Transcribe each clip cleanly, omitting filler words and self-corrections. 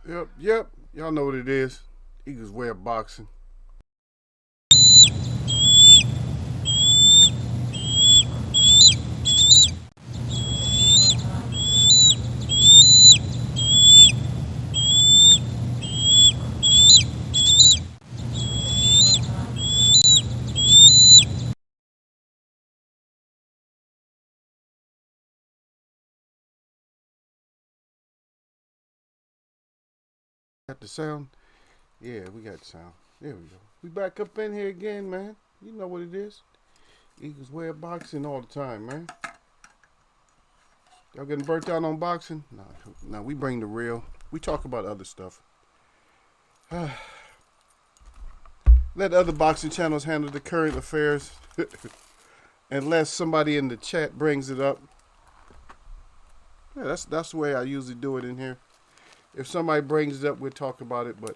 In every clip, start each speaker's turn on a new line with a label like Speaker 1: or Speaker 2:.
Speaker 1: Yep. Y'all know what it is. Eagles way of boxing. Got the sound? Yeah, we got the sound. There we go. We back up in here again, man. You know what it is. Eagles way of boxing all the time, man. Y'all getting burnt out on boxing? No, we bring the real. We talk about other stuff. Let other boxing channels handle the current affairs. Unless somebody in the chat brings it up. Yeah, that's the way I usually do it in here. If somebody brings it up, we'll talk about it. But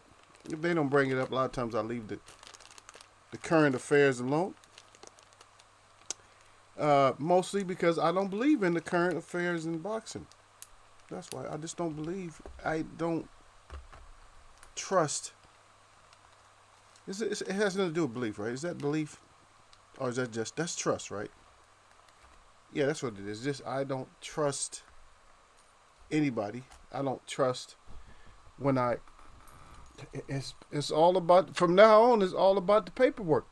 Speaker 1: if they don't bring it up, a lot of times I leave the current affairs alone. Mostly because I don't believe in the current affairs in boxing. That's why I just don't believe. I don't trust. It has nothing to do with belief, right? Is that belief? Or is that that's trust, right? Yeah, that's what it is. Just I don't trust anybody. I don't trust when it's all about, from now on, it's all about the paperwork.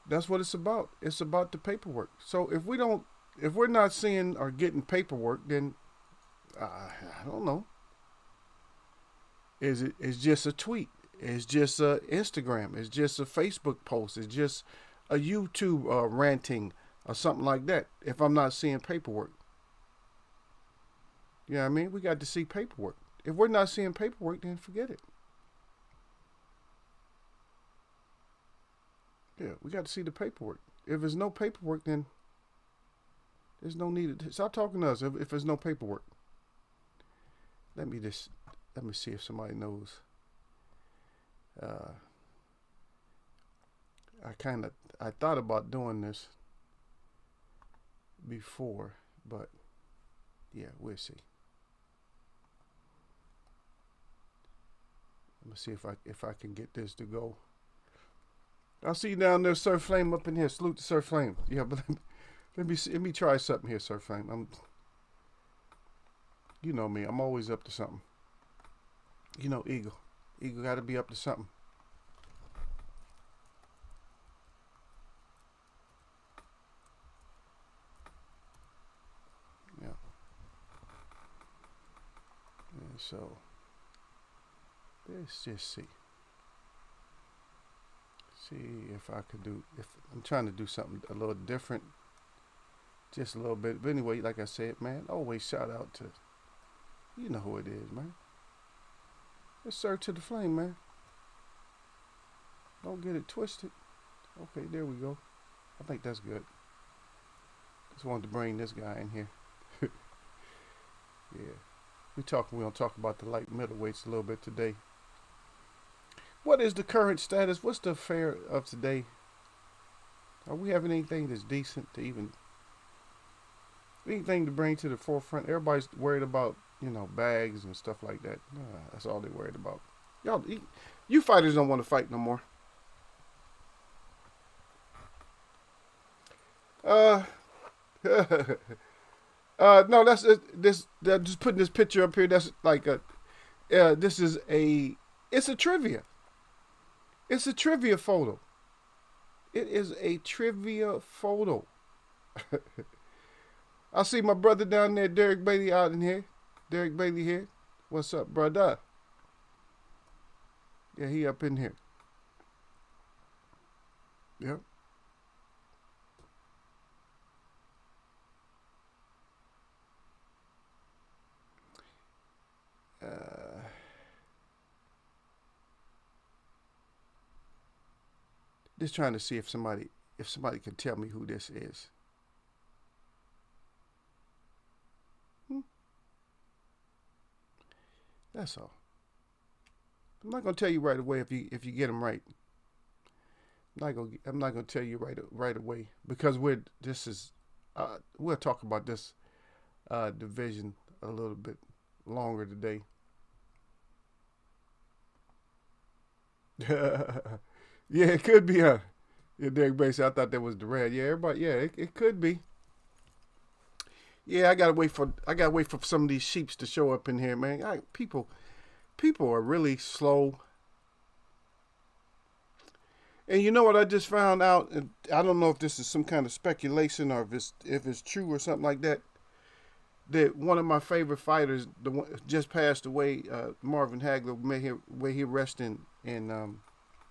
Speaker 1: That's what it's about. It's about the paperwork. So if we're not seeing or getting paperwork, then I don't know. It's just a tweet. It's just a Instagram. It's just a Facebook post. It's just a YouTube ranting or something like that. If I'm not seeing paperwork, you know what I mean? We got to see paperwork. If we're not seeing paperwork, then forget it. Yeah, we got to see the paperwork. If there's no paperwork, then there's no need to stop talking to us. If there's no paperwork, let me see if somebody knows. I thought about doing this before, but yeah, we'll see. Let me see if I can get this to go. I'll see you down there, Sir Flame, up in here. Salute to Sir Flame. Yeah, but let me try something here, Sir Flame. You know me. I'm always up to something. You know, Eagle got to be up to something. Yeah. And so let's just see. See if I could do. If I'm trying to do something a little different, just a little bit. But anyway, like I said, man, always shout out to, you know who it is, man. It's Sir to the Flame, man. Don't get it twisted. Okay, there we go. I think that's good. Just wanted to bring this guy in here. Yeah, we're gonna talk about the light middleweights a little bit today. What is the current status? What's the affair of today? Are we having anything that's decent to even, anything to bring to the forefront? Everybody's worried about, bags and stuff like that. That's all they're worried about. Y'all, you fighters don't want to fight no more. Uh, no, that's this. Just putting this picture up here. That's like a. This is a. It's a trivia. It's a trivia photo. It is a trivia photo. I see my brother down there, Derek Bailey, out in here. Derek Bailey here. What's up, brother? Yeah, he up in here. Yep. Just trying to see if somebody can tell me who this is. That's all. I'm not gonna tell you right away if you get them right. I'm not gonna tell you right away because we'll talk about this division a little bit longer today. Yeah, it could be, huh? Yeah, Derek Bates. I thought that was Durant. Yeah, everybody. Yeah, it could be. Yeah, I gotta wait for some of these sheeps to show up in here, man. People are really slow. And you know what I just found out? And I don't know if this is some kind of speculation or if it's true or something like that. That one of my favorite fighters, the one just passed away, Marvin Hagler, may he rest in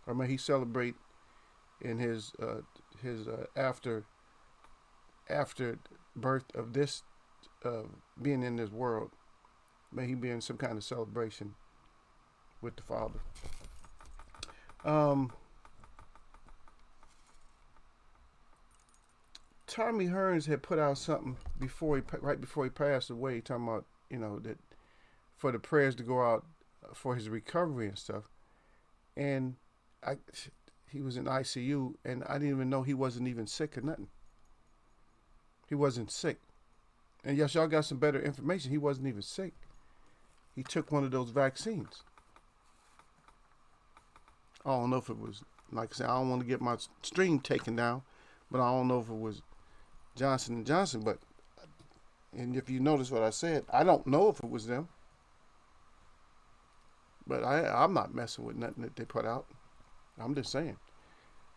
Speaker 1: or may he celebrate in his after birth of this being in this world. May he be in some kind of celebration with the Father. Tommy Hearns had put out something right before he passed away, talking about that for the prayers to go out for his recovery and stuff. And he was in ICU, and I didn't even know he wasn't even sick or nothing. He wasn't sick. And yes, y'all got some better information. He wasn't even sick. He took one of those vaccines. I don't know if it was, like I said, I don't want to get my stream taken down, but I don't know if it was Johnson & Johnson. But, and if you notice what I said, I don't know if it was them. But I'm not messing with nothing that they put out. I'm just saying.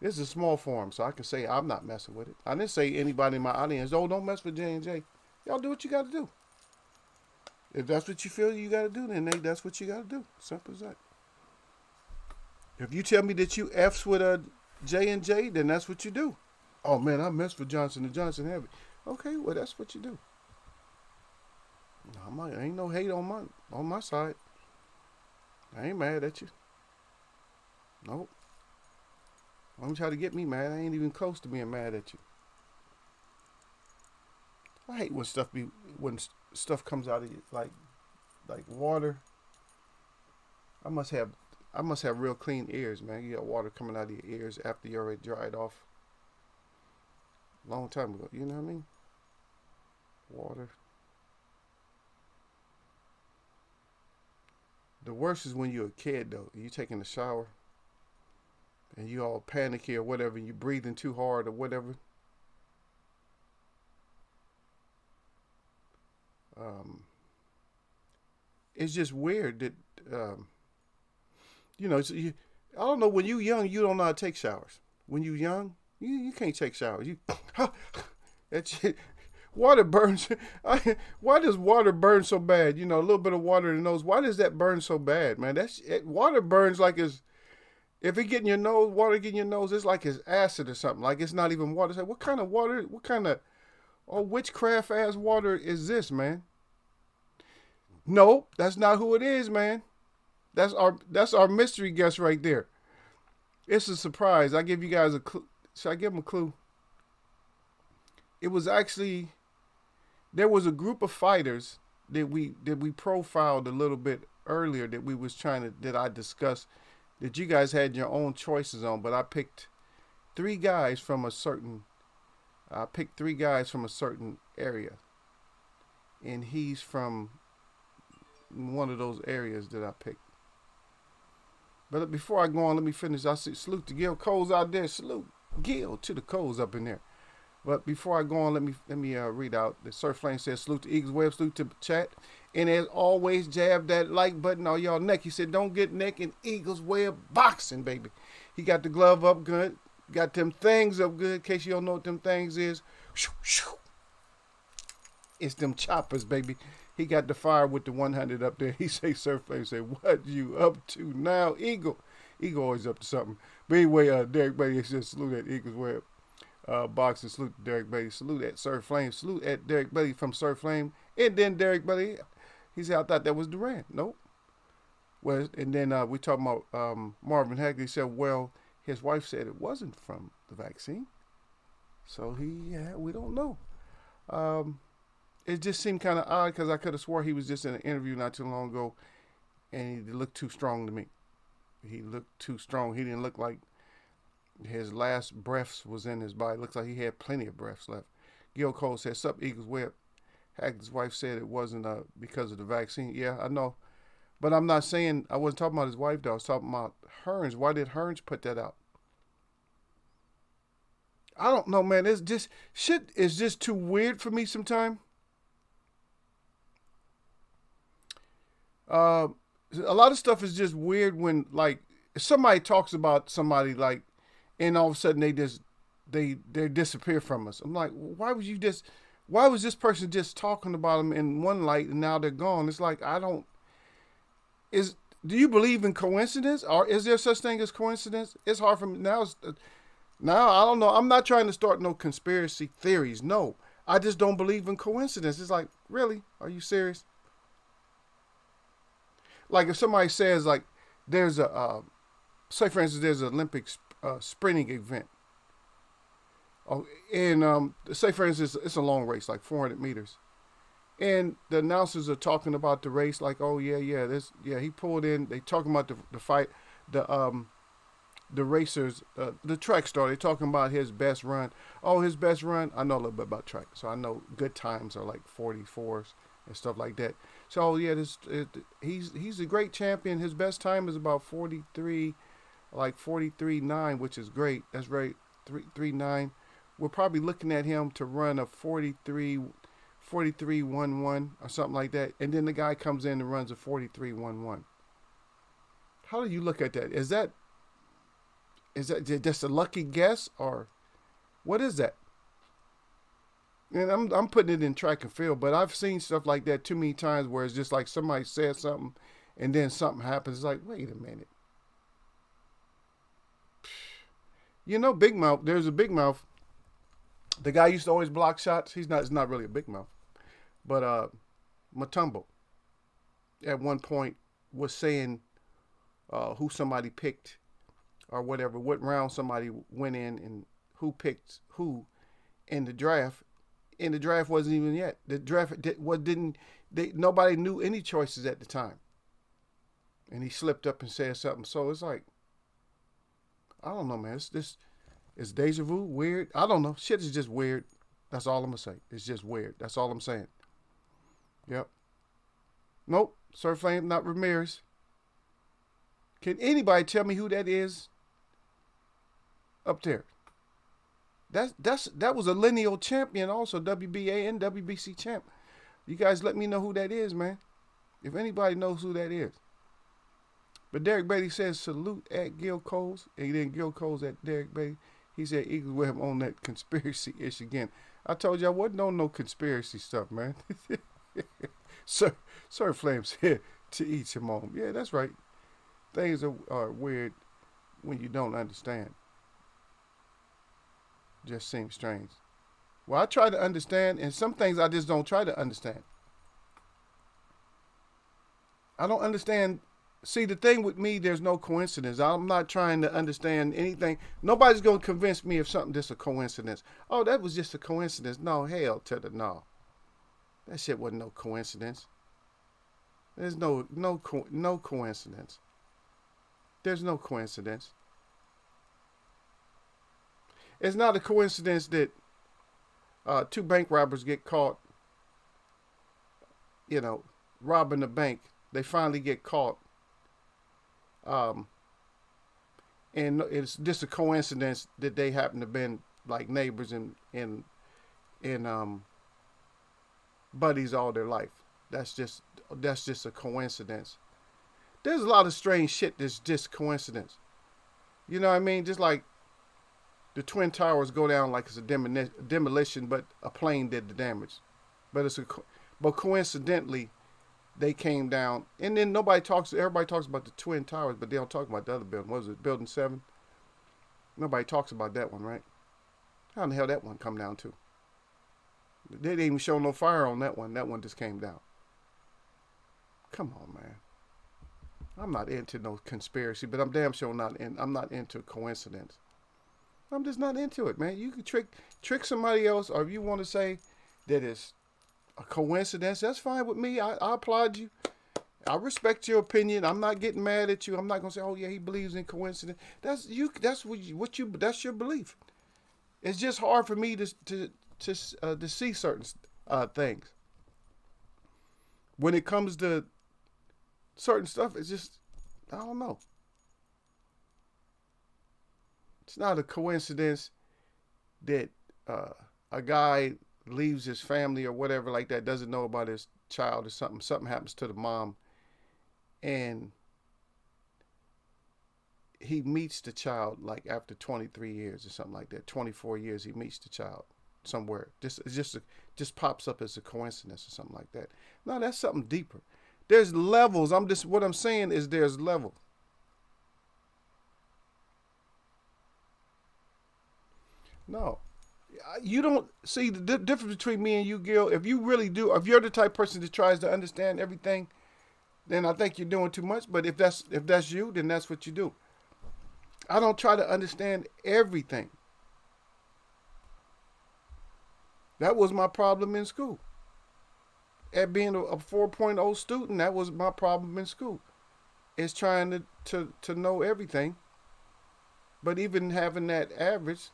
Speaker 1: This is a small forum, so I can say I'm not messing with it. I didn't say anybody in my audience, oh, don't mess with J&J. Y'all do what you got to do. If that's what you feel you got to do, then that's what you got to do. Simple as that. If you tell me that you F's with a J&J, then that's what you do. Oh, man, I messed with Johnson & Johnson heavy. Okay, well, that's what you do. Ain't no hate on my side. I ain't mad at you. Nope. Don't try to get me mad. I ain't even close to being mad at you. I hate when stuff comes out of you like water. I must have real clean ears, man. You got water coming out of your ears after you already dried off. Long time ago, you know what I mean? Water. The worst is when you're a kid, though. You taking a shower and you all panicky or whatever, and you breathing too hard or whatever. It's just weird that, I don't know, when you young, you don't know how to take showers. When you young, you can't take showers. That shit, water burns. Why does water burn so bad? A little bit of water in the nose. Why does that burn so bad, man? Water burns like it's, if it get in your nose, water get in your nose, it's like it's acid or something. Like it's not even water. It's like, what kind of water? What kind of witchcraft ass water is this, man? No, that's not who it is, man. That's our mystery guest right there. It's a surprise. I give you guys a clue. Should I give them a clue? It was actually, there was a group of fighters that we profiled a little bit earlier that I discussed, that you guys had your own choices on, but I picked three guys from a certain area, and he's from one of those areas that I picked. But before I go on, let me finish. I say salute to Gil Coles out there. Salute Gil to the Coles up in there. But before I go on, let me read out. The Surf Flame says salute to Eagles Web, salute to the chat. And as always, jab that like button on y'all neck. He said, don't get neck in Eagles Web boxing, baby. He got the glove up good. Got them things up good. In case you don't know what them things is. It's them choppers, baby. He got the fire with the 100 up there. He say, Surf Flame say, what you up to now, Eagle? Eagle always up to something. But anyway, Derek Beatty says, salute at Eagles Web. Boxing, salute to Derek Beatty. Salute at Surf Flame. Salute at Derek Beatty from Surf Flame. And then Derek Beatty, he said, I thought that was Durant. Nope. Well, and then we talking about Marvin Hagler. He said, well, his wife said it wasn't from the vaccine. So we don't know. It just seemed kind of odd because I could have swore he was just in an interview not too long ago, and he looked too strong to me. He looked too strong. He didn't look like his last breaths was in his body. Looks like he had plenty of breaths left. Gil Cole says, sup, Eagles Web. His wife said it wasn't because of the vaccine. Yeah, I know. But I'm not saying, I wasn't talking about his wife though. I was talking about Hearns. Why did Hearns put that out? I don't know, man. It's just, shit is just too weird for me sometimes. Uh, a lot of stuff is just weird when, like, somebody talks about somebody, like, and all of a sudden they disappear from us. I'm like, why was this person just talking about them in one light and now they're gone? It's like, I don't, is, do you believe in coincidence, or is there such thing as coincidence? It's hard for me now. Now I don't know. I'm not trying to start no conspiracy theories. No, I just don't believe in coincidence. It's like, really? Are you serious? Like if somebody says, like, there's a say for instance there's an Olympic sprinting event. Oh, and say for instance it's a long race, like 400 meters, and the announcers are talking about the race, like, oh yeah, this, yeah, he pulled in. They talking about the fight, the racers, the track star. They talking about his best run. Oh, his best run. I know a little bit about track, so I know good times are like 44s and stuff like that. So yeah, he's a great champion. His best time is about 43, like 43.9, which is great. That's right, 3.39. We're probably looking at him to run a 43.11 or something like that. And then the guy comes in and runs a 43.11. How do you look at that? Is that just a lucky guess, or what is that? And I'm putting it in track and field, but I've seen stuff like that too many times where it's just like somebody says something and then something happens. It's like, wait a minute. You know, Big Mouth, there's a Big Mouth. The guy used to always block shots. He's not really a big mouth. But Mutombo at one point was saying who somebody picked or whatever, what round somebody went in and who picked who in the draft. And the draft wasn't even yet. The draft nobody knew any choices at the time. And he slipped up and said something. So it's like, I don't know, man. It's deja vu, weird. I don't know. Shit is just weird. That's all I'm gonna say. It's just weird. That's all I'm saying. Yep. Nope. Sir Flame, not Ramirez. Can anybody tell me who that is up there? That was a lineal champion, also WBA and WBC champ. You guys let me know who that is, man. If anybody knows who that is. But Derek Beatty says salute at Gil Coles, and then Gil Coles at Derek Beatty. He said Eagles with him on that conspiracy ish again. I told you I wasn't on no conspiracy stuff, man. Sir Flame said to each him on. Yeah, that's right. Things are weird when you don't understand. Just seems strange. Well, I try to understand, and some things I just don't try to understand. I don't understand. See, the thing with me, there's no coincidence. I'm not trying to understand anything. Nobody's going to convince me of something just a coincidence. Oh, that was just a coincidence. No, hell to the no. That shit wasn't no coincidence. There's no coincidence. There's no coincidence. It's not a coincidence that two bank robbers get caught, robbing the bank. They finally get caught. And it's just a coincidence that they happen to have been like neighbors and buddies all their life. That's just a coincidence. There's a lot of strange shit that's just coincidence. You know what I mean? Just like the Twin Towers go down like it's a demolition, but a plane did the damage. But coincidentally, they came down, and then everybody talks about the Twin Towers, but they don't talk about the other building. What was it, Building 7? Nobody talks about that one, right? How in the hell that one come down to? They didn't even show no fire on that one. That one just came down. Come on, man. I'm not into no conspiracy, but I'm damn sure I'm not into coincidence. I'm just not into it, man. You can trick somebody else, or if you want to say that it's a coincidence, that's fine with me. I applaud you. I respect your opinion. I'm not getting mad at you. I'm not gonna say, oh yeah, he believes in coincidence. That's your belief. It's just hard for me to see certain things. when it comes to certain stuff, it's just, I don't know. It's not a coincidence that a guy leaves his family or whatever like that, doesn't know about his child or something. Something happens to the mom, and he meets the child like after 23 years or something like that. 24 years, he meets the child somewhere. Just pops up as a coincidence or something like that. No, that's something deeper. There's levels. What I'm saying is there's levels. No, you don't see the difference between me and you, Gil. If you really do, if you're the type of person that tries to understand everything, then I think you're doing too much. But if that's you, then that's what you do. I don't try to understand everything. That was my problem in school. At being a 4.0 student, that was my problem in school. Is trying to know everything. But even having that average,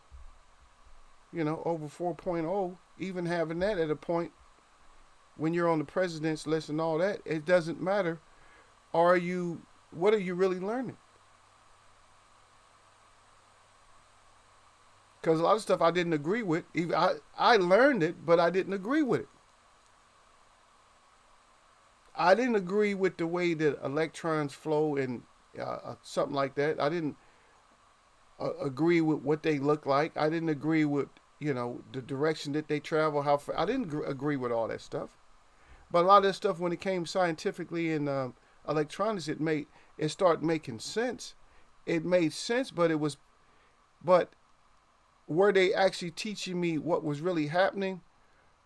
Speaker 1: over 4.0, even having that at a point when you're on the president's list and all that, it doesn't matter. What are you really learning? Because a lot of stuff I didn't agree with. I learned it, but I didn't agree with it. I didn't agree with the way that electrons flow and something like that. I didn't agree with what they look like. I didn't agree with the direction that they travel. I didn't agree with all that stuff. But a lot of that stuff, when it came scientifically in electronics, it started making sense. It made sense, but were they actually teaching me what was really happening,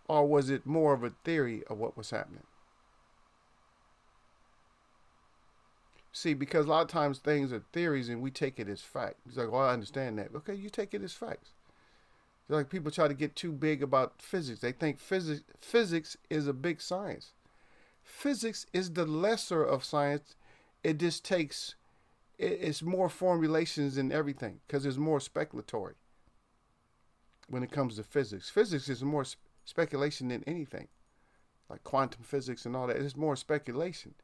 Speaker 1: or was it more of a theory of what was happening? See, because a lot of times things are theories and we take it as fact. It's like, I understand that. Okay, you take it as facts. It's like people try to get too big about physics. They think physics is a big science. Physics is the lesser of science. It just takes, it's more formulations and everything because it's more speculatory when it comes to physics. Physics is more speculation than anything. Like quantum physics and all that, it's more speculation.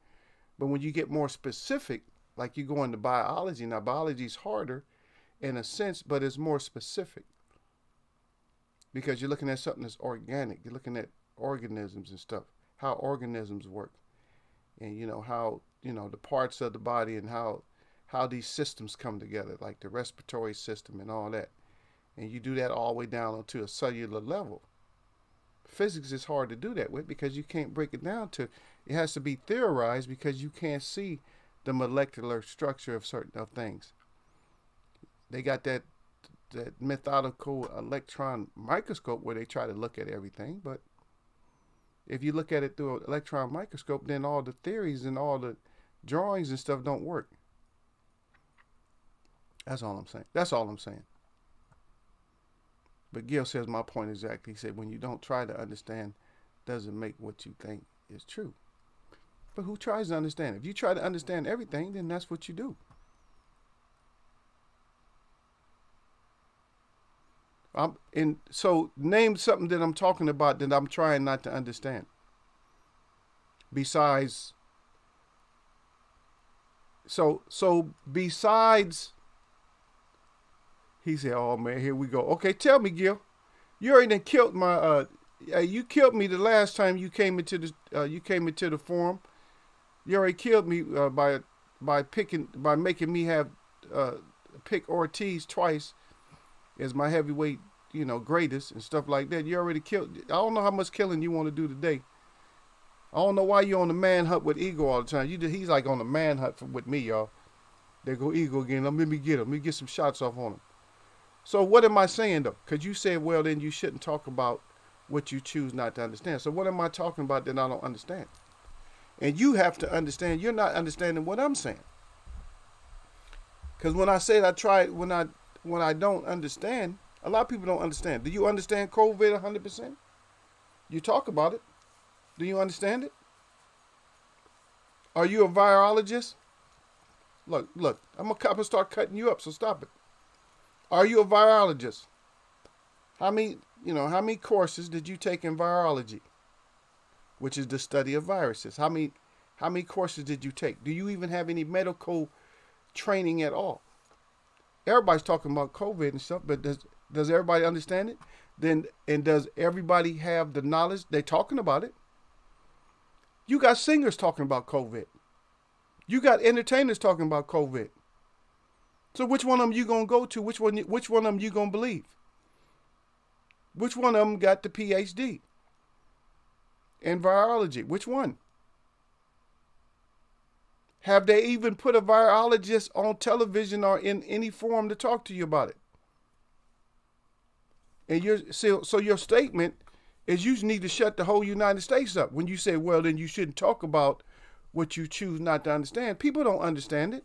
Speaker 1: But when you get more specific, like you go into biology, now biology is harder in a sense, but it's more specific. Because you're looking at something that's organic. You're looking at organisms and stuff, how organisms work. And how, the parts of the body and how these systems come together, like the respiratory system and all that. And you do that all the way down to a cellular level. Physics is hard to do that with because you can't break it down to, it has to be theorized because you can't see the molecular structure of certain things. They got that methodical electron microscope where they try to look at everything, but if you look at it through an electron microscope, then all the theories and all the drawings and stuff don't work. That's all I'm saying. But Gil says my point exactly. He said, when you don't try to understand, doesn't make what you think is true. But who tries to understand? If you try to understand everything, then that's what you do. So name something that I'm talking about that I'm trying not to understand. Besides, besides, he said, "Oh man, here we go." Okay, tell me, Gil. You already killed my. You killed me the last time you came into the forum. You already killed me by making me have pick Ortiz twice as my heavyweight, greatest and stuff like that. You already killed. I don't know how much killing you want to do today. I don't know why you're on the manhunt with Eagle all the time. He's like on the manhunt with me, y'all. There go Eagle again. Let me get him. Let me get some shots off on him. So what am I saying though? Because you said, well, then you shouldn't talk about what you choose not to understand. So what am I talking about that I don't understand? And you have to understand. You're not understanding what I'm saying. Because when I said when I don't understand, a lot of people don't understand. Do you understand COVID 100%? You talk about it. Do you understand it? Are you a virologist? Look, I'm gonna start cutting you up, so stop it. Are you a virologist? How many courses did you take in virology? which is the study of viruses. How many courses did you take? Do you even have any medical training at all? Everybody's talking about COVID and stuff, but does everybody understand it? And does everybody have the knowledge? They're talking about it. You got singers talking about COVID. You got entertainers talking about COVID. So which one of them you gonna go to? Which one of them you gonna believe? Which one of them got the PhD in virology? Which one? Have they even put a virologist on television or in any forum to talk to you about it? And so your statement is you need to shut the whole United States up. When you say, well, then you shouldn't talk about what you choose not to understand. People don't understand it.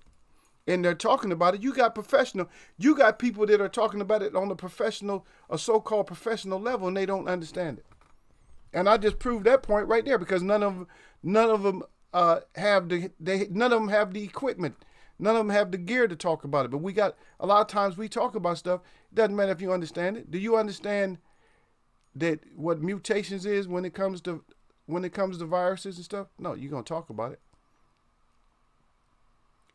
Speaker 1: And they're talking about it. You got people that are talking about it on a professional, a so-called professional level, and they don't understand it. And I just proved that point right there, because none of them have the equipment. None of them have the gear to talk about it. But we got, a lot of times we talk about stuff. It doesn't matter if you understand it. Do you understand that what mutations is when it comes to viruses and stuff? No, you're gonna talk about it.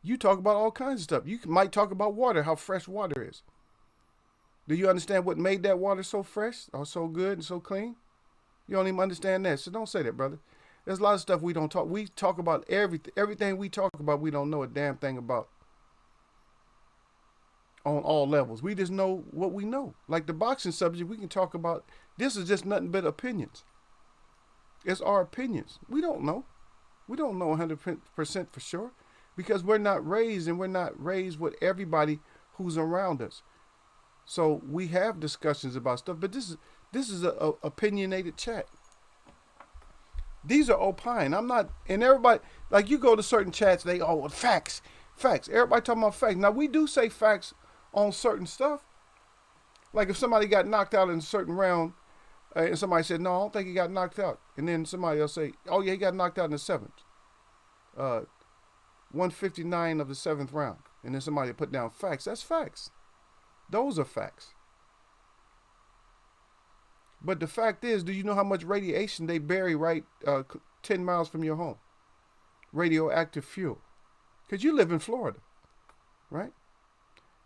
Speaker 1: You talk about all kinds of stuff. You might talk about water, how fresh water is. Do you understand what made that water so fresh or so good and so clean? You don't even understand that. So don't say that, brother. There's a lot of stuff we don't talk. We talk about everything. Everything we talk about, we don't know a damn thing about. On all levels. We just know what we know. Like the boxing subject, we can talk about. This is just nothing but opinions. It's our opinions. We don't know. We don't know 100% for sure. Because we're not raised with everybody who's around us. So we have discussions about stuff, but this is a opinionated chat. These are opine. I'm not, and everybody, like you go to certain chats, facts. Everybody talking about facts. Now we do say facts on certain stuff. Like if somebody got knocked out in a certain round, and somebody said, no, I don't think he got knocked out. And then somebody else say, oh yeah, he got knocked out in the 7th. 159 of the 7th round. And then somebody put down facts. That's facts. Those are facts. But the fact is, do you know how much radiation they bury right 10 miles from your home? Radioactive fuel. Because you live in Florida, right?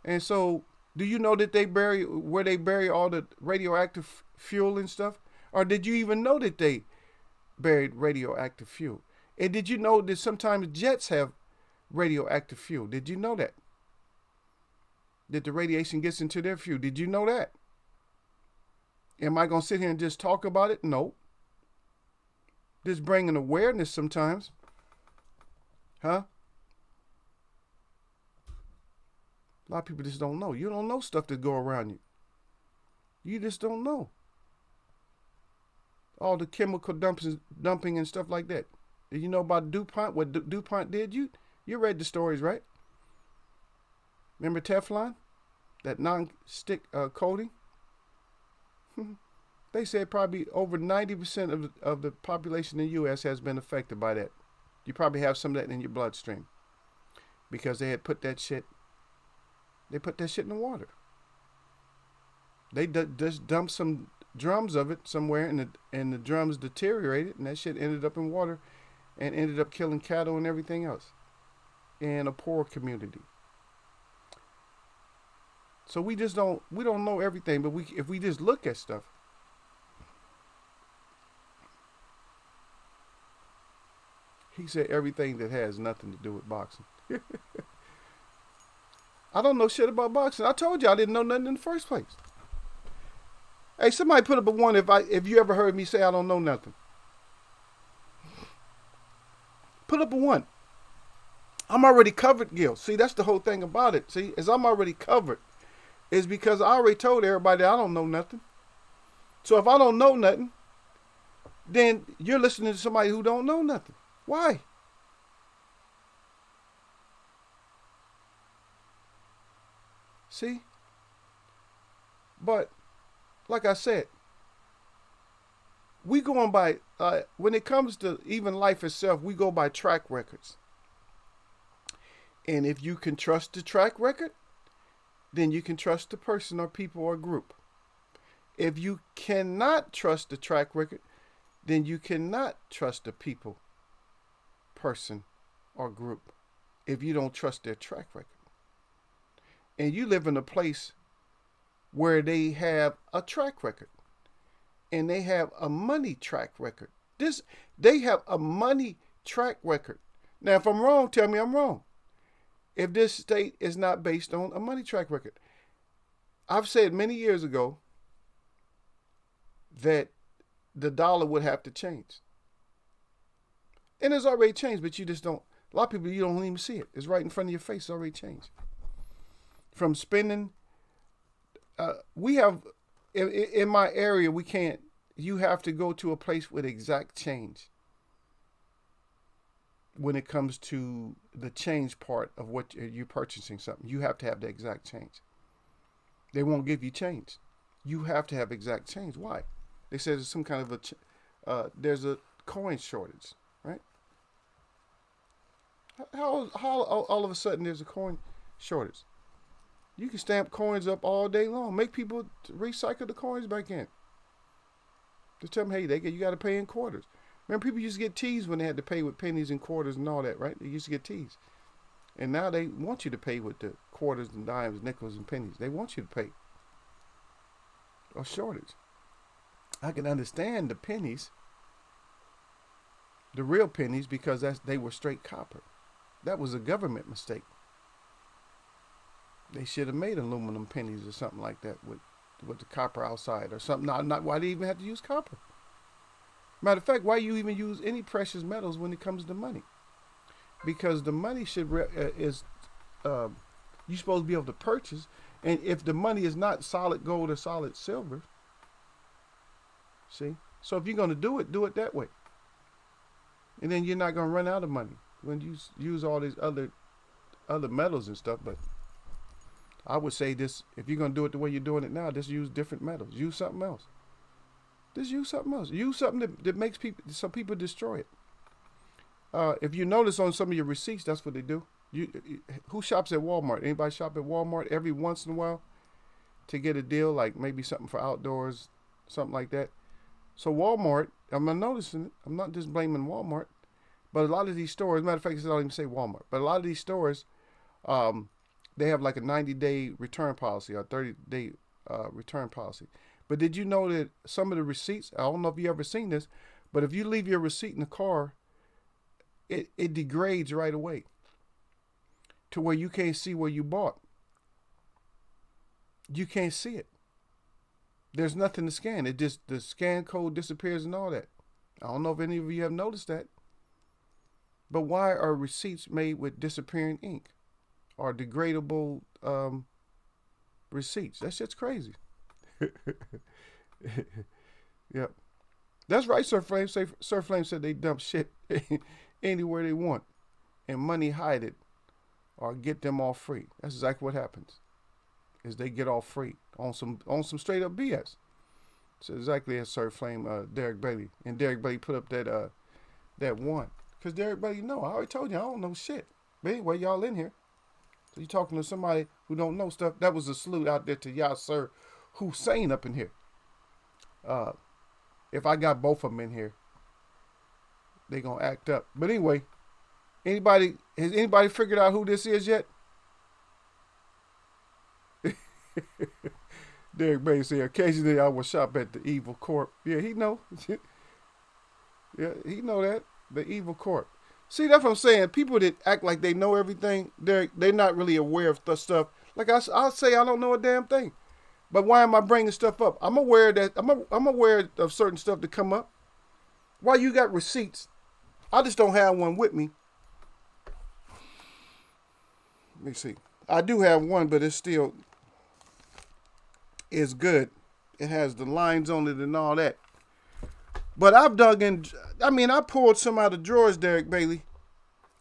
Speaker 1: And so, do you know that where they bury all the radioactive fuel and stuff? Or did you even know that they buried radioactive fuel? And did you know that sometimes jets have radioactive fuel? Did you know that? That the radiation gets into their fuel? Did you know that? Am I going to sit here and just talk about it? No. Just bringing awareness sometimes. Huh? A lot of people just don't know. You don't know stuff that go around you. You just don't know. All the chemical dumping and stuff like that. Did you know about DuPont? What DuPont did? You read the stories, right? Remember Teflon? That non-stick coating? They said probably over 90% of the population in the U.S. has been affected by that. You probably have some of that in your bloodstream. Because they had put that shit in the water. They just dumped some drums of it somewhere, and the drums deteriorated, and that shit ended up in water and ended up killing cattle and everything else in a poor community. So we don't know everything, but if we just look at stuff. He said everything that has nothing to do with boxing. I don't know shit about boxing. I told you I didn't know nothing in the first place. Hey, somebody put up a 1 if you ever heard me say I don't know nothing. Put up a 1. I'm already covered, Gil. See, that's the whole thing about it. See, as I'm already covered, is because I already told everybody that I don't know nothing. So if I don't know nothing, then you're listening to somebody who don't know nothing. Why? See? But, like I said, we going by, when it comes to even life itself, we go by track records. And if you can trust the track record, then you can trust the person or people or group. If you cannot trust the track record, then you cannot trust the people, person, or group if you don't trust their track record. And you live in a place where they have a track record and they have a money track record. They have a money track record. Now, if I'm wrong, tell me I'm wrong. If this state is not based on a money track record. I've said many years ago that the dollar would have to change. And it's already changed, but you just don't. A lot of people, you don't even see it. It's right in front of your face. It's already changed. From spending, we have, in my area, we can't, you have to go to a place with exact change when it comes to the change part of what you're purchasing something. You have to have the exact change. They won't give you change. You have to have exact change. Why? They said there's some kind of there's a coin shortage, right? How all of a sudden there's a coin shortage? You can stamp coins up all day long. Make people recycle the coins back in. Just tell them, hey, you got to pay in quarters. Remember, people used to get teased when they had to pay with pennies and quarters and all that, right? They used to get teased. And now they want you to pay with the quarters and dimes, nickels and pennies. They want you to pay. A shortage. I can understand the pennies, the real pennies, because they were straight copper. That was a government mistake. They should have made aluminum pennies or something like that with the copper outside or something. Not why they even have to use copper. Matter of fact, why you even use any precious metals when it comes to money? Because the money you're supposed to be able to purchase, and if the money is not solid gold or solid silver, see? So if you're going to do it that way. And then you're not going to run out of money when you use all these other metals and stuff. But I would say this, if you're going to do it the way you're doing it now, just use different metals. Use something else. Just use something else. Use something that makes some people destroy it. If you notice on some of your receipts, that's what they do. Who shops at Walmart? Anybody shop at Walmart every once in a while to get a deal, like maybe something for outdoors, something like that? So Walmart, I'm not noticing it. I'm not just blaming Walmart, but a lot of these stores, matter of fact, I don't even say Walmart, but a lot of these stores, they have like a 90-day return policy or 30-day return policy. But did you know that some of the receipts, I don't know if you ever seen this, but if you leave your receipt in the car, it degrades right away to where you can't see where you bought. You can't see it. There's nothing to scan. The scan code disappears and all that. I don't know if any of you have noticed that. But why are receipts made with disappearing ink or degradable receipts? That shit's crazy. Yep. That's right, Sir Flame. Sir Flame said they dump shit anywhere they want and money hide it or get them all free. That's exactly what happens. Is they get all free on some straight up BS. So exactly as Sir Flame, Derek Bailey. And Derek Bailey put up that one. Because Derek Bailey, no, I already told you I don't know shit. But anyway, y'all in here. So you talking to somebody who don't know stuff. That was a salute out there to Yasser Hussein up in here. If I got both of them in here, they gonna act up. But anyway, has anybody figured out who this is yet? Derek Bailey said, occasionally I will shop at the Evil Corp. Yeah, he know. Yeah, he know that. The Evil Corp. See, that's what I'm saying. People that act like they know everything, they're not really aware of the stuff. Like I'll say I don't know a damn thing. But why am I bringing stuff up? I'm aware that I'm aware of certain stuff to come up. Why you got receipts? I just don't have one with me. Let me see. I do have one, but it's still is good. It has the lines on it and all that. But I've dug in. I mean, I pulled some out of drawers, Derek Bailey.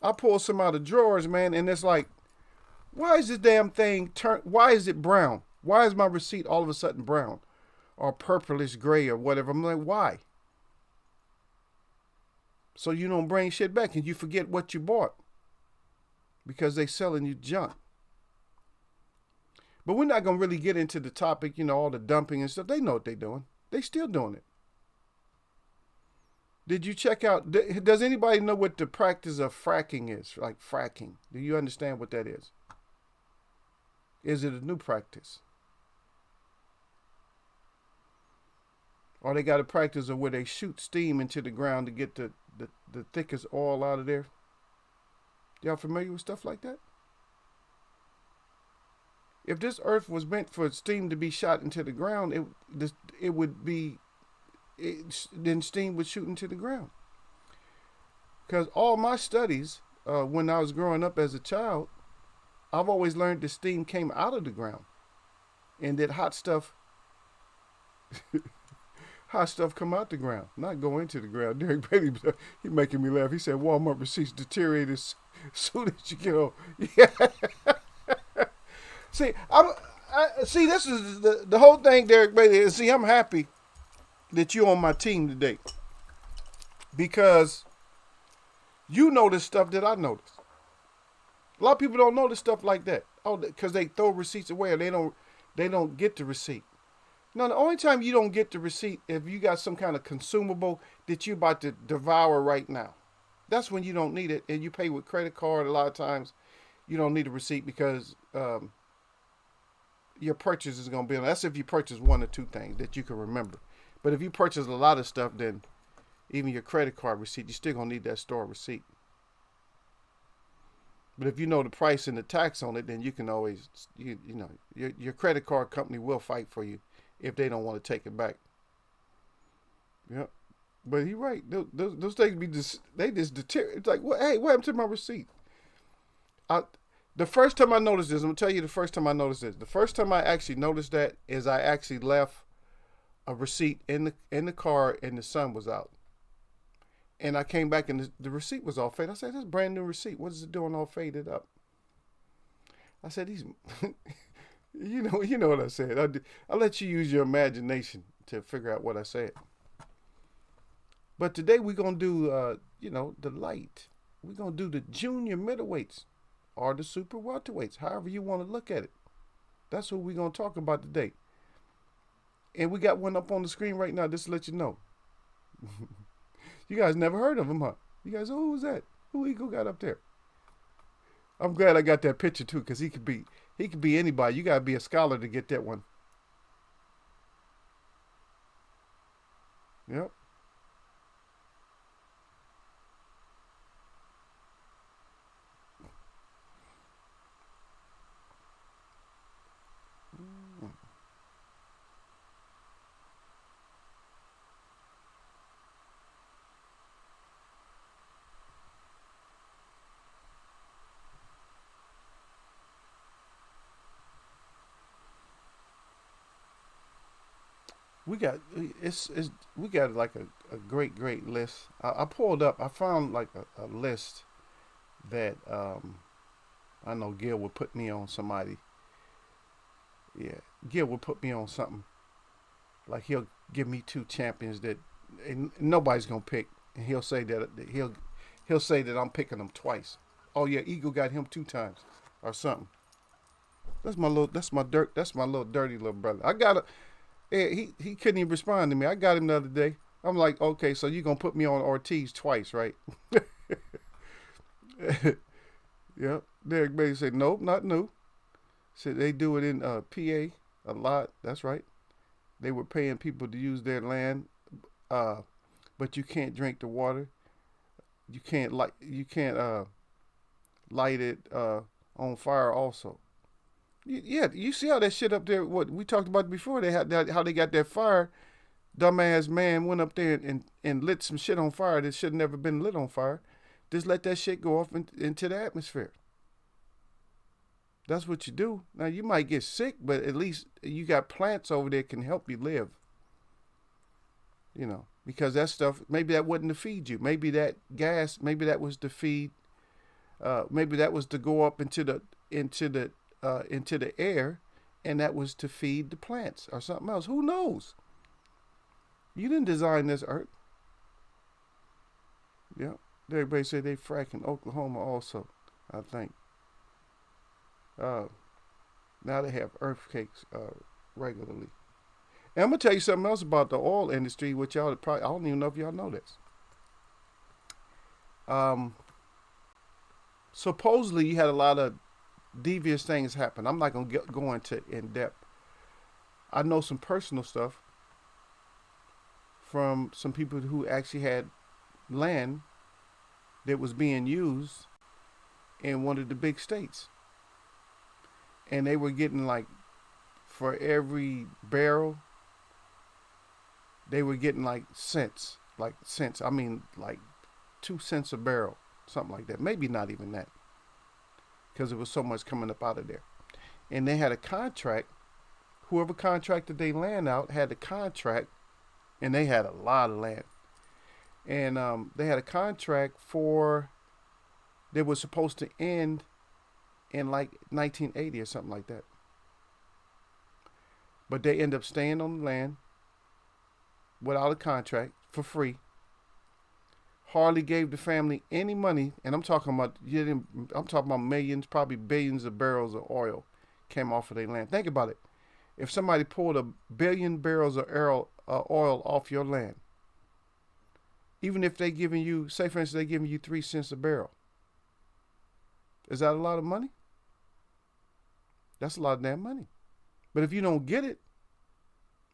Speaker 1: I pulled some out of drawers, man, and it's like, why is this damn thing why is it brown? Why is my receipt all of a sudden brown or purplish gray or whatever? I'm like, why? So you don't bring shit back and you forget what you bought because they selling you junk. But we're not going to really get into the topic, all the dumping and stuff. They know what they're doing. They still doing it. Did you check out? Does anybody know what the practice of fracking is? Like fracking. Do you understand what that is? Is it a new practice? Or they got a practice of where they shoot steam into the ground to get the thickest oil out of there? Y'all familiar with stuff like that? If this earth was meant for steam to be shot into the ground, it would be, then steam would shoot into the ground. Because all my studies, when I was growing up as a child, I've always learned that steam came out of the ground, and that hot stuff come out the ground, not go into the ground. Derek Bailey, he making me laugh. He said Walmart receipts deteriorate as soon as you get home. Yeah. See, see. This is the whole thing, Derek Bailey. See, I'm happy that you're on my team today because you notice stuff that I notice. A lot of people don't notice stuff like that. Oh, because they throw receipts away, or they don't get the receipt. No, the only time you don't get the receipt if you got some kind of consumable that you're about to devour right now. That's when you don't need it, and you pay with credit card. A lot of times, you don't need a receipt because your purchase is going to be. That's if you purchase one or two things that you can remember. But if you purchase a lot of stuff, then even your credit card receipt, you're still going to need that store receipt. But if you know the price and the tax on it, then you can always, you know, your credit card company will fight for you if they don't want to take it back. Yeah, but he's right. Those things they just deteriorate. It's like, hey, what happened to my receipt? The first time I noticed this, I'm gonna tell you the first time I noticed this. The first time I actually noticed that is I actually left a receipt in the car and the sun was out. And I came back and the receipt was all faded. I said, "This is a brand new receipt. What is it doing all faded up?" I said, "These, you know what I said. I let you use your imagination to figure out what I said." But today we're gonna do, the light. We're gonna do the junior middleweights or the super welterweights, however you want to look at it. That's what we're gonna talk about today. And we got one up on the screen right now, just to let you know. You guys never heard of him, huh? You guys, who was that? Who Eagle got up there? I'm glad I got that picture too, because he could be anybody. You gotta be a scholar to get that one. Yep. We got we got like a great list. I pulled up. I found like a list that I know Gil would put me on somebody. Yeah, Gil would put me on something. Like he'll give me two champions that nobody's gonna pick, and he'll say that he'll say that I'm picking them twice. Oh yeah, Eagle got him 2 times or something. That's my little dirty little brother. I got a. Yeah, he couldn't even respond to me. I got him the other day. I'm like, okay, so you're going to put me on Ortiz twice, right? Yep. Derek Bailey said, nope, not new. Said they do it in PA a lot. That's right. They were paying people to use their land, but you can't drink the water. You can't light it on fire also. Yeah, you see how that shit up there, what we talked about before, they had how they got that fire. Dumbass man went up there and lit some shit on fire that should have never been lit on fire. Just let that shit go off into the atmosphere. That's what you do. Now, you might get sick, but at least you got plants over there that can help you live. You know, because that stuff, maybe that wasn't to feed you. Maybe that gas, maybe that was to feed, maybe that was to go up into the air, and that was to feed the plants or something else. Who knows? You didn't design this earth. Yeah. Everybody said they frack in Oklahoma also, I think. Now they have earthquakes regularly. And I'm going to tell you something else about the oil industry, which y'all probably, I don't even know if y'all know this. Um, Supposedly, you had a lot of devious things happen. I'm not gonna go into in depth. I know some personal stuff from some people who actually had land that was being used in one of the big states, and they were getting like for every barrel, they were getting like cents. I mean, like 2 cents a barrel, something like that. Maybe not even that, because there was so much coming up out of there. And they had a contract. Whoever contracted their land out had a contract, and they had a lot of land. And they had a contract for that was supposed to end in like 1980 or something like that. But they end up staying on the land without a contract for free. Hardly gave the family any money, and I'm talking about millions, probably billions of barrels of oil came off of their land. Think about it. If somebody pulled 1 billion barrels of oil off your land, even if they giving you, say for instance, they giving you 3 cents a barrel, is that a lot of money? That's a lot of damn money. But if you don't get it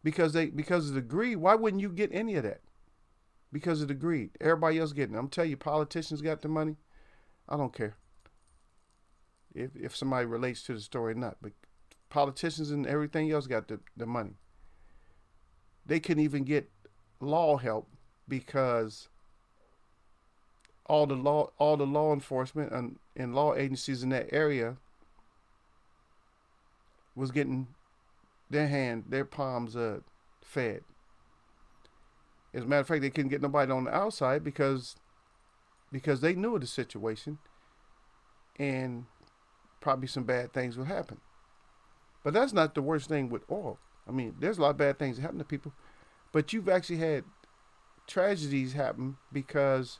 Speaker 1: because of the greed, why wouldn't you get any of that? Because of the greed. Everybody else getting it. I'm telling you, politicians got the money. I don't care if somebody relates to the story or not. But politicians and everything else got the money. They couldn't even get law help because all the law enforcement and law agencies in that area was getting their palms fed. As a matter of fact, they couldn't get nobody on the outside because they knew of the situation, and probably some bad things would happen. But that's not the worst thing with oil. I mean, there's a lot of bad things that happen to people, but you've actually had tragedies happen because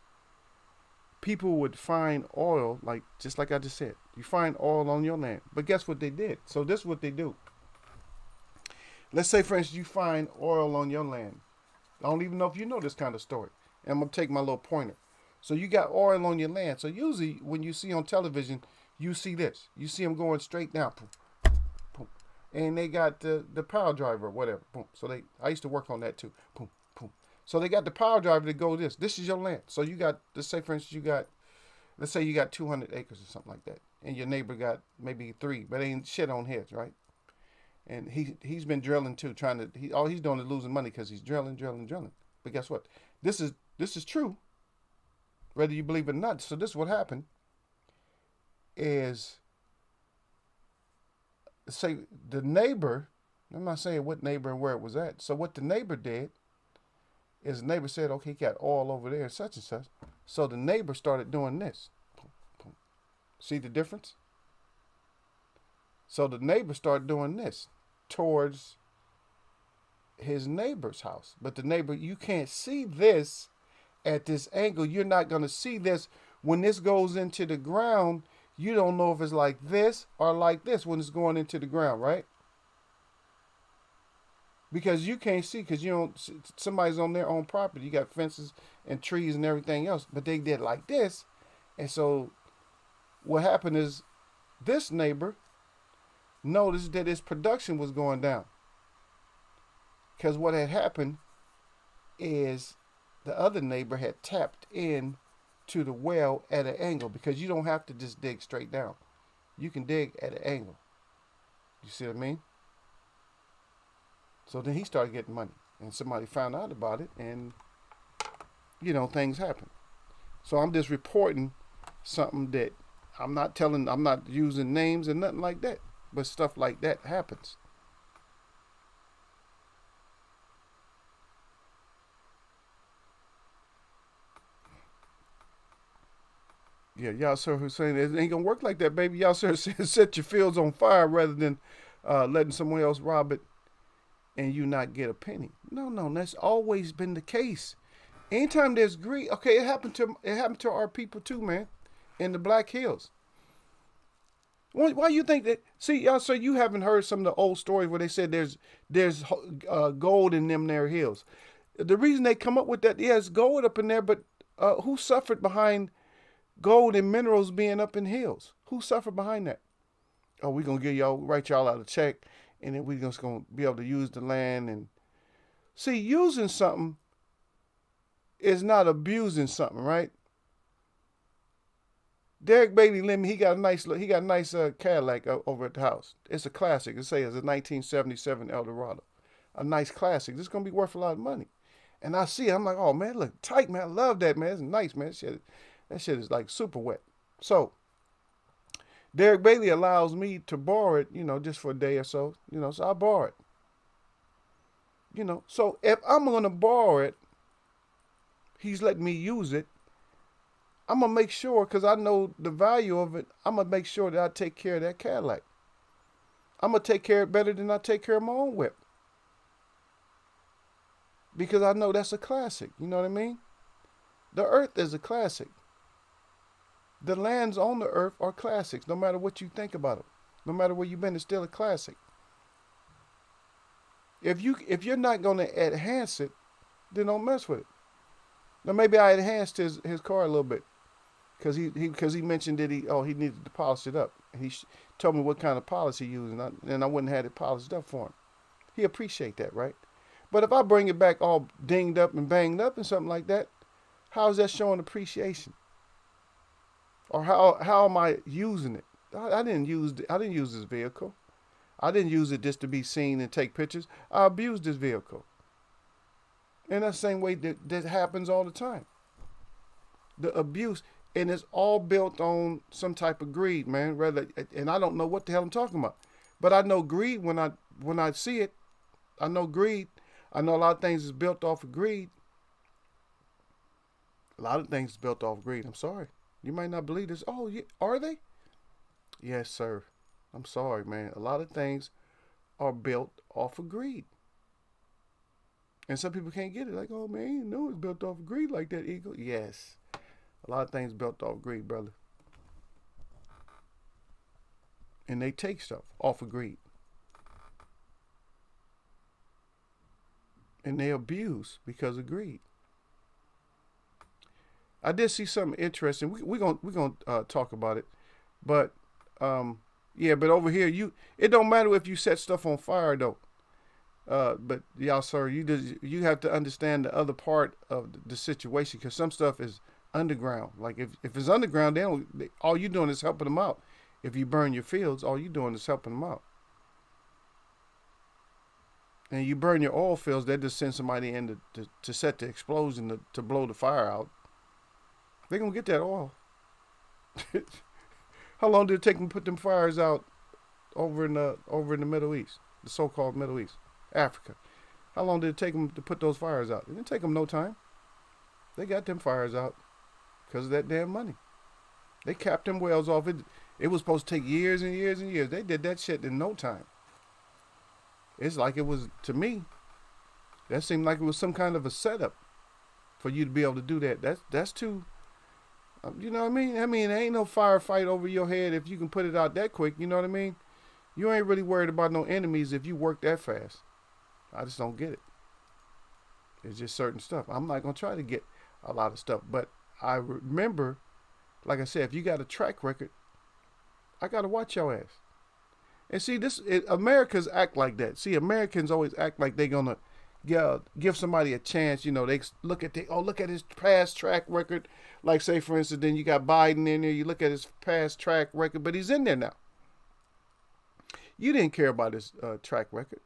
Speaker 1: people would find oil, just like I just said. You find oil on your land, but guess what they did? So this is what they do. Let's say, for instance, you find oil on your land. I don't even know if you know this kind of story. And I'm going to take my little pointer. So you got oil on your land. So usually when you see on television, you see this. You see them going straight down. Boom, boom. And they got the power driver or whatever. Boom. So I used to work on that too. Boom, boom. So they got the power driver to go this. This is your land. So you got, let's say for instance, let's say you got 200 acres or something like that. And your neighbor got maybe 3, but ain't shit on his, right? And he's been drilling too, all he's doing is losing money because he's drilling. But guess what? This is true, whether you believe it or not. So this is what happened is, say the neighbor, I'm not saying what neighbor and where it was at. So what the neighbor did is the neighbor said, okay, he got oil over there, such and such. So the neighbor started doing this. Boom, boom. See the difference? So the neighbor started doing this towards his neighbor's house. But the neighbor, you can't see this at this angle. You're not going to see this. When this goes into the ground, you don't know if it's like this or like this when it's going into the ground, right? Because you can't see, because somebody's on their own property. You got fences and trees and everything else. But they did like this. And so what happened is this neighbor noticed that his production was going down. Because what had happened is the other neighbor had tapped in to the well at an angle, because you don't have to just dig straight down. You can dig at an angle. You see what I mean? So then he started getting money, and somebody found out about it, and things happen. So I'm just reporting something that I'm not using names and nothing like that. But stuff like that happens. Yeah, Yasser Hussein, it ain't gonna work like that, baby. Yasser said, set your fields on fire rather than letting someone else rob it and you not get a penny. No, that's always been the case. Anytime there's greed, okay, it happened to our people too, man, in the Black Hills. Why you think that? See, y'all, so you haven't heard some of the old stories where they said there's gold in them there hills. The reason they come up with that, yeah, it's gold up in there, but who suffered behind Gold and minerals being up in hills. Who suffered behind that? Oh, we're going to give y'all, write y'all out a check, and then we're just going to be able to use the land. And see, using something is not abusing something, right? Derek Bailey lent me. He got a nice Cadillac over at the house. It's a classic. It says it's a 1977 Eldorado, a nice classic. This is gonna be worth a lot of money. And I see it. I'm like, oh man, look tight, man. I love that, man. It's nice, man. That shit is like super wet. So Derek Bailey allows me to borrow it, just for a day or so, so I borrow it. So if I'm gonna borrow it, he's letting me use it. I'm going to make sure, because I know the value of it, I'm going to make sure that I take care of that Cadillac. I'm going to take care of it better than I take care of my own whip. Because I know that's a classic. You know what I mean? The earth is a classic. The lands on the earth are classics, no matter what you think about them. No matter where you've been, it's still a classic. If you're not going to enhance it, then don't mess with it. Now maybe I enhanced his car a little bit. Because he mentioned that he needed to polish it up. And he told me what kind of polish he used, and I wouldn't have it polished up for him. He appreciate that, right? But if I bring it back all dinged up and banged up and something like that, how is that showing appreciation? Or how am I using it? I didn't use this vehicle. I didn't use it just to be seen and take pictures. I abused this vehicle. And that's the same way that happens all the time. The abuse. And it's all built on some type of greed, man. And I don't know what the hell I'm talking about. But I know greed when I see it. I know greed. I know a lot of things is built off of greed. A lot of things is built off of greed. I'm sorry. You might not believe this. Oh, yeah, are they? Yes, sir. I'm sorry, man. A lot of things are built off of greed. And some people can't get it. Like, oh, man, you know it's built off of greed like that, Eagle. Yes. A lot of things built off greed, brother. And they take stuff off of greed. And they abuse because of greed. I did see something interesting. We're gonna talk about it. But, but over here, it don't matter if you set stuff on fire, though. But y'all, sir, you have to understand the other part of the situation, because some stuff is underground. Like if it's underground, all you're doing is helping them out. If you burn your fields, all you're doing is helping them out. And you burn your oil fields, they just send somebody in to set the explosion to blow the fire out. They're gonna get that oil. How long did it take them to put them fires out over in the Middle East, the so-called Middle East, Africa? How long did it take them to put those fires out? It didn't take them no time. They got them fires out because of that damn money. They capped them wells off. It was supposed to take years and years and years. They did that shit in no time. It's like it was, to me, that seemed like it was some kind of a setup for you to be able to do that. That's too, you know what I mean? I mean, there ain't no firefight over your head if you can put it out that quick. You know what I mean? You ain't really worried about no enemies if you work that fast. I just don't get it. It's just certain stuff. I'm not going to try to get a lot of stuff, but I remember, like I said, if you got a track record, I got to watch your ass. And see, Americans act like that. See, Americans always act like they're going to give somebody a chance. You know, they look at his past track record. Like, say, for instance, then you got Biden in there. You look at his past track record, but he's in there now. You didn't care about his track record.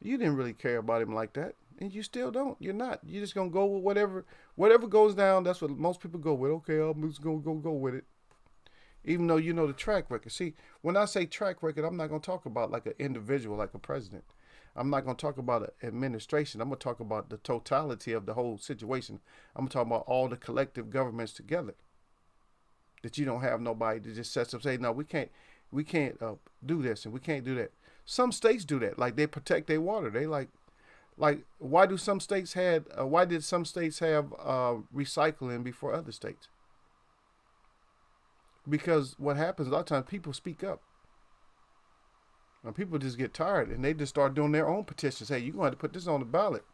Speaker 1: You didn't really care about him like that. And you still don't. You're not. You're just going to go with whatever goes down. That's what most people go with. Okay, I'm just going to go with it. Even though you know the track record. See, when I say track record, I'm not going to talk about like an individual, like a president. I'm not going to talk about an administration. I'm going to talk about the totality of the whole situation. I'm going to talk about all the collective governments together. That you don't have nobody that just sets up, say, no, we can't do this and we can't do that. Some states do that. Like, they protect their water. They like why did some states have recycling before other states? Because what happens a lot of times, people speak up. And people just get tired and they just start doing their own petitions. Hey, you're going to have to put this on the ballot.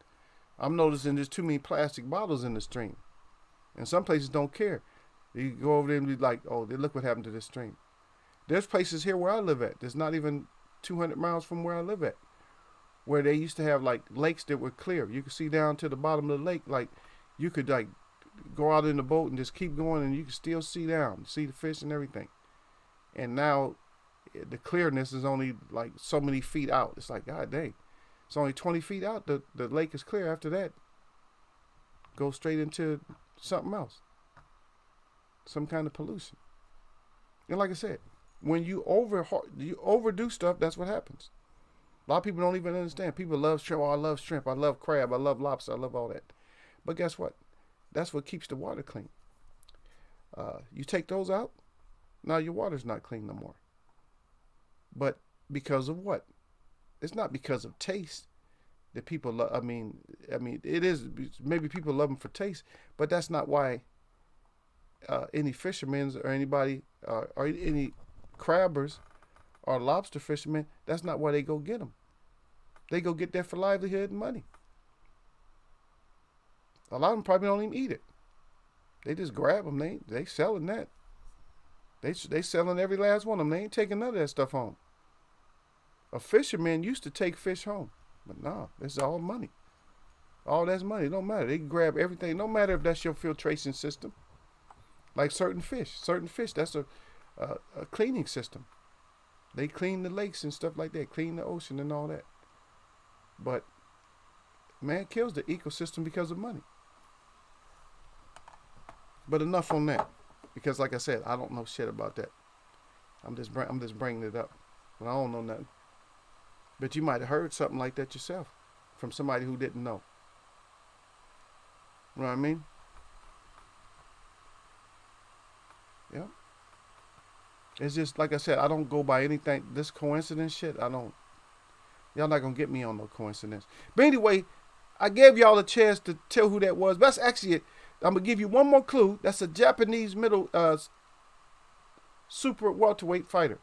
Speaker 1: I'm noticing there's too many plastic bottles in the stream. And some places don't care. You go over there and be like, oh, look what happened to this stream. There's places here where I live at. There's not even 200 miles from where I live at, where they used to have like lakes that were clear. You could see down to the bottom of the lake. Like you could like go out in the boat and just keep going, and you can still see down, see the fish and everything. And now the clearness is only like so many feet out. It's like, God dang, it's only 20 feet out. The lake is clear. After that, go straight into something else, some kind of pollution. And like I said, when you overdo stuff, that's what happens. A lot of people don't even understand. People love shrimp. Oh, I love shrimp. I love crab. I love lobster. I love all that. But guess what? That's what keeps the water clean. You take those out, now your water's not clean no more. But because of what? It's not because of taste that people love. I mean, it is. Maybe people love them for taste, but that's not why any fishermen or anybody or any crabbers or lobster fishermen, that's not why they go get them. They go get that for livelihood and money. A lot of them probably don't even eat it. They just grab them. They selling that. They selling every last one of them. They ain't taking none of that stuff home. A fisherman used to take fish home, but nah, it's all money. All that's money. It don't matter. They can grab everything. No matter if that's your filtration system. Like certain fish, that's a cleaning system. They clean the lakes and stuff like that, clean the ocean and all that. But man kills the ecosystem because of money. But enough on that, because like I said, I don't know shit about that. I'm just bringing it up, but I don't know nothing. But you might have heard something like that yourself from somebody who didn't know. You know what I mean? Yeah. It's just like I said, I don't go by anything. This coincidence shit, I don't. Y'all not gonna get me on no coincidence. But anyway, I gave y'all a chance to tell who that was. But that's actually it. I'm gonna give you one more clue. That's a Japanese super welterweight fighter.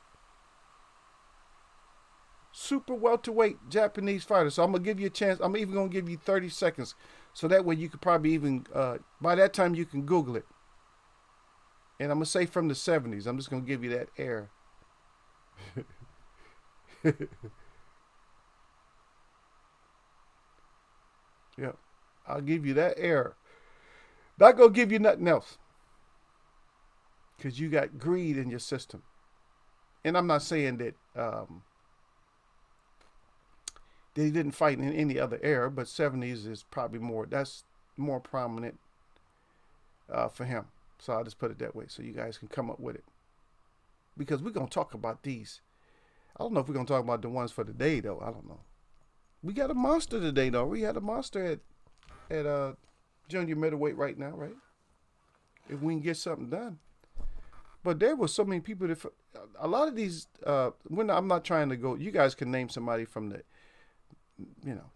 Speaker 1: Super welterweight Japanese fighter. So I'm gonna give you a chance. I'm even gonna give you 30 seconds, so that way you could probably even by that time you can Google it. And I'm gonna say from the 70s. I'm just gonna give you that air. Yeah, I'll give you that air. Not gonna give you nothing else, because you got greed in your system. And I'm not saying that they didn't fight in any other era, but 70s is probably more. That's more prominent for him. So I'll just put it that way, so you guys can come up with it. Because we're gonna talk about these. I don't know if we're gonna talk about the ones for today though. I don't know. We got a monster today though. We had a monster at junior middleweight right now, right? If we can get something done. But there were so many people that a lot of these. I'm not trying to go. You guys can name somebody from the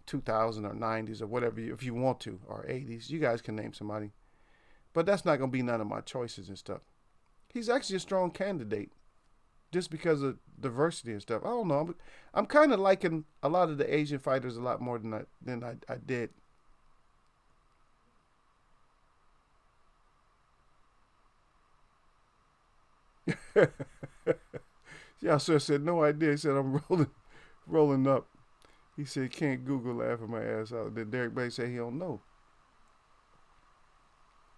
Speaker 1: 2000 or 90s or whatever if you want to, or 80s. You guys can name somebody. But that's not going to be none of my choices and stuff. He's actually a strong candidate just because of diversity and stuff. I don't know. I'm kind of liking a lot of the Asian fighters a lot more than I did. Yeah, sir said no idea. He said I'm rolling up. He said can't Google laughing my ass out. Then Derek Bay said he don't know.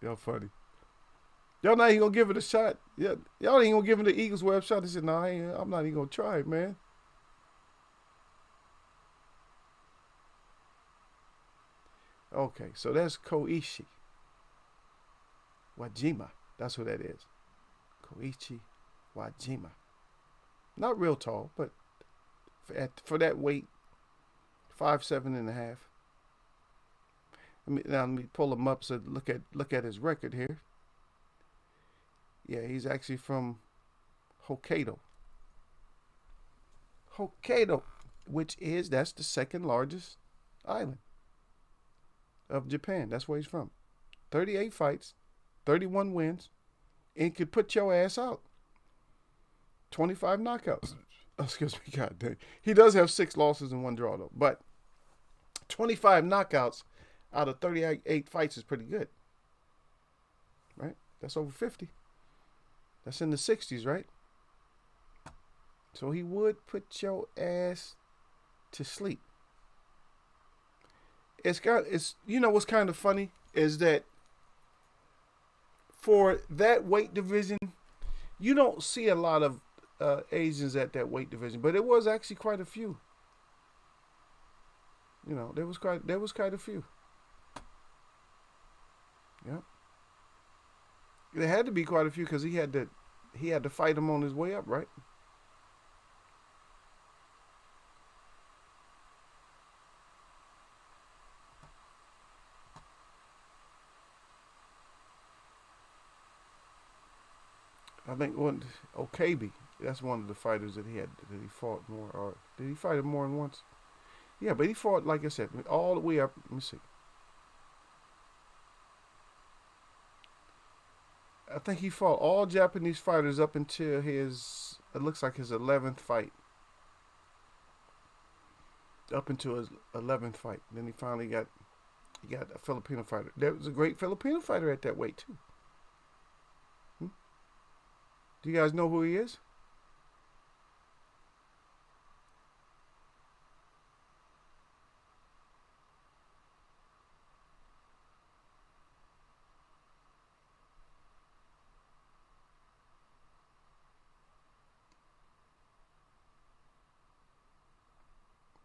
Speaker 1: Y'all funny. Y'all not even gonna give it a shot. Yeah, y'all ain't gonna give it the Eagles web shot. He said, no, I'm not even gonna try it, man. Okay, so that's Koichi Wajima. That's who that is. Koichi Wajima. Not real tall, but for that weight, 5'7.5". Let me pull him up so look at his record here. Yeah, he's actually from Hokkaido. Hokkaido, that's the second largest island of Japan. That's where he's from. 38 fights, 31 wins, and could put your ass out. 25 knockouts. Excuse me, God dang. He does have 6 losses and 1 draw though, but 25 knockouts out of 38 fights is pretty good. right? That's over 50. That's in the 60s, right? So he would put your ass to sleep. It's you know what's kind of funny is that for that weight division, you don't see a lot of Asians at that weight division, but it was actually quite a few. You know, there was quite a few. Yeah, there had to be quite a few because he had to fight him on his way up, right? I think one Okabe. That's one of the fighters that he fought more. Or did he fight him more than once? Yeah, but he fought, like I said, all the way up. Let me see. I think he fought all Japanese fighters up until his. It looks like his 11th fight. Up until his 11th fight, then he got a Filipino fighter. There was a great Filipino fighter at that weight too. Hmm? Do you guys know who he is?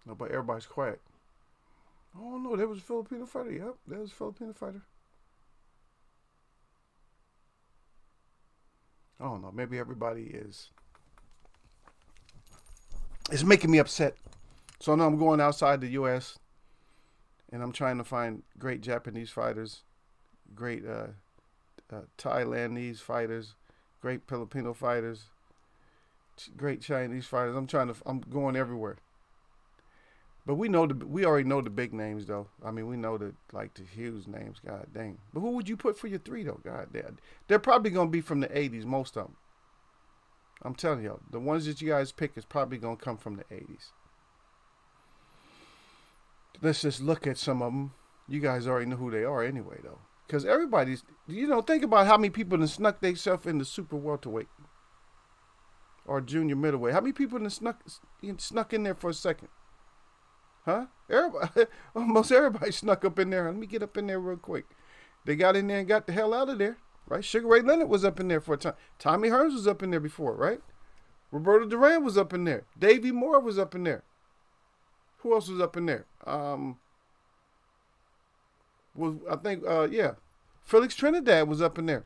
Speaker 1: No, but everybody's quiet. Oh no, there was a Filipino fighter. Yep, there was a Filipino fighter. I don't know. Maybe everybody is. It's making me upset. So now I'm going outside the U.S. and I'm trying to find great Japanese fighters, great Thailandese fighters, great Filipino fighters, great Chinese fighters. I'm going everywhere. But we already know the big names though. I mean, we know the huge names. God dang. But who would you put for your three though? God damn. They're probably gonna be from the '80s. Most of them. I'm telling y'all, the ones that you guys pick is probably gonna come from the '80s. Let's just look at some of them. You guys already know who they are anyway though, because everybody's. Think about how many people have snuck themselves in the super welterweight or junior middleweight. How many people have snuck in there for a second? Huh? Everybody, almost everybody snuck up in there. Let me get up in there real quick. They got in there and got the hell out of there, right? Sugar Ray Leonard was up in there for a time. Tommy Hearns was up in there before, right? Roberto Duran was up in there. Davey Moore was up in there. Who else was up in there? Felix Trinidad was up in there.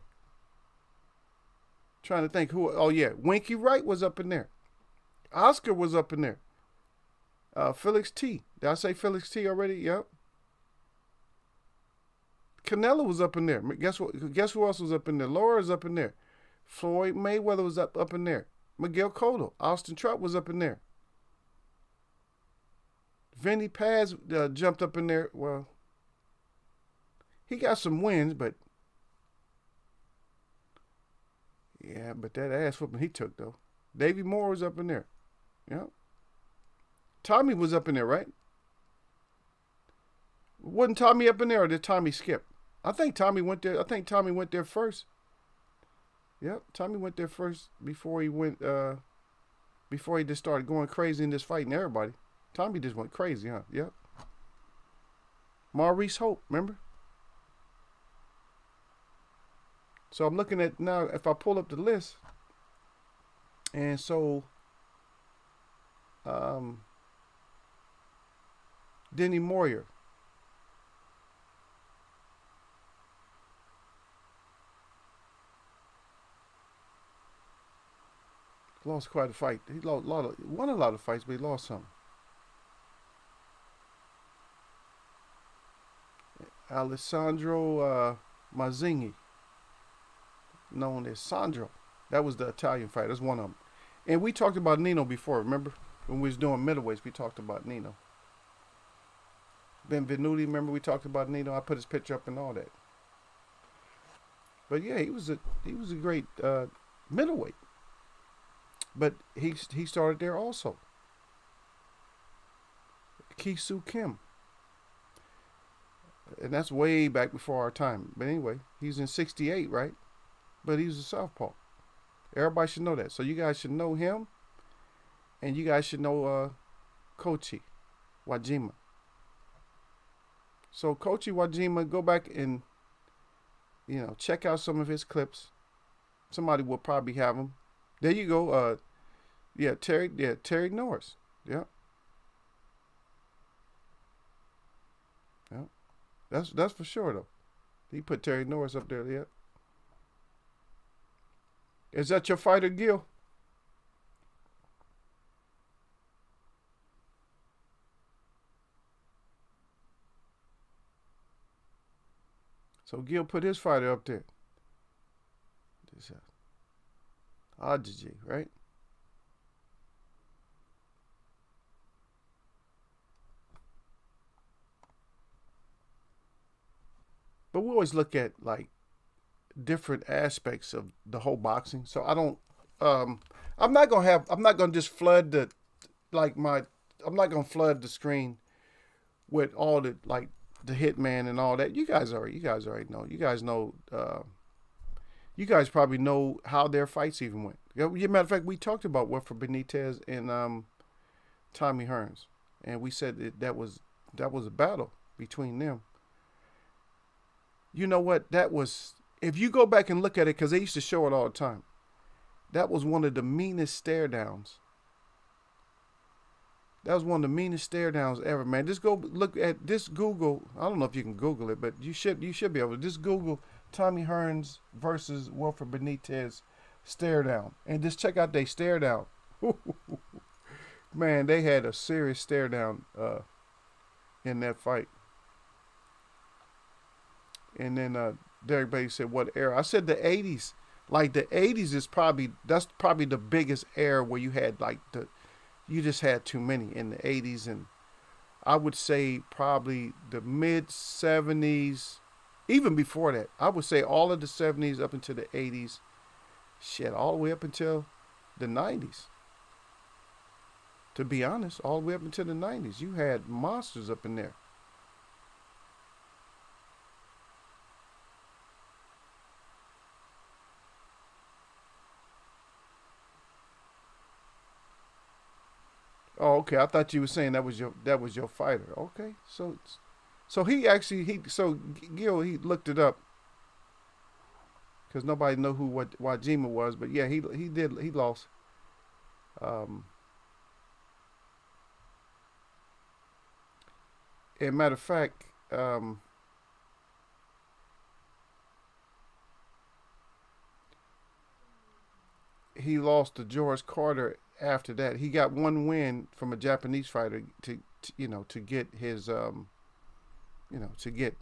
Speaker 1: Trying to think who. Oh yeah, Winky Wright was up in there. Oscar was up in there. Felix T. Did I say Felix T already? Yep. Canelo was up in there. Guess what? Guess who else was up in there? Laura was up in there. Floyd Mayweather was up in there. Miguel Cotto. Austin Trout was up in there. Vinny Paz jumped up in there. Well, he got some wins, but yeah, but that ass whooping he took though. Davey Moore was up in there. Yep. Tommy was up in there, right? Wasn't Tommy up in there, or did Tommy skip? I think Tommy went there. I think Tommy went there first. Yep, Tommy went there first before before he just started going crazy in this fighting everybody. Tommy just went crazy, huh? Yep. Maurice Hope, remember? So I'm looking at now. If I pull up the list, and so, Denny Moyer. Lost quite a fight. He won a lot of fights, but he lost some. Alessandro Mazzini, known as Sandro. That was the Italian fighter. That's one of them. And we talked about Nino before, remember? When we was doing middleweights, we talked about Nino. Benvenuti, remember we talked about Nino? I put his picture up and all that. But yeah, he was a great middleweight. But he started there also. Ki Soo Kim. And that's way back before our time. But anyway, he's in 68, right? But he's a southpaw. Everybody should know that. So you guys should know him, and you guys should know Kochi Wajima. So Kochi Wajima, go back and check out some of his clips. Somebody will probably have them. There you go. Terry Norris. Yeah. Yeah. That's for sure though. He put Terry Norris up there, yeah. Is that your fighter, Gil? So Gil put his fighter up there. This Ajiji, right? But we always look at like different aspects of the whole boxing. So I don't I'm not gonna just flood the like my I'm not gonna flood the screen with all the like the Hitman and all that. You guys already know. You guys know you guys probably know how their fights even went. As a matter of fact, we talked about Wilfred Benitez and Tommy Hearns, and we said that was a battle between them. You know what? That was, if you go back and look at it, because they used to show it all the time, that was one of the meanest stare downs. That was one of the meanest stare downs ever, man. Just go look at this. Google. I don't know if you can Google it, but you should be able to just Google Tommy Hearns versus Wilfred Benitez stare down, and just check out they stare down. Man, they had a serious stare down in that fight. And then Derek Bailey said, "What era?" I said the '80s. Like the '80s is that's probably the biggest era where you had like you just had too many in the '80s, and I would say probably the mid '70s, even before that. I would say all of the '70s up into the '80s, shit, all the way up until the '90s. To be honest, all the way up until the '90s, you had monsters up in there. Oh, okay. I thought you were saying that was your fighter. Okay, so Gil he looked it up because nobody know who what Wajima was, but yeah, he lost. And matter of fact, he lost to George Carter. After that, he got one win from a Japanese fighter to get his to get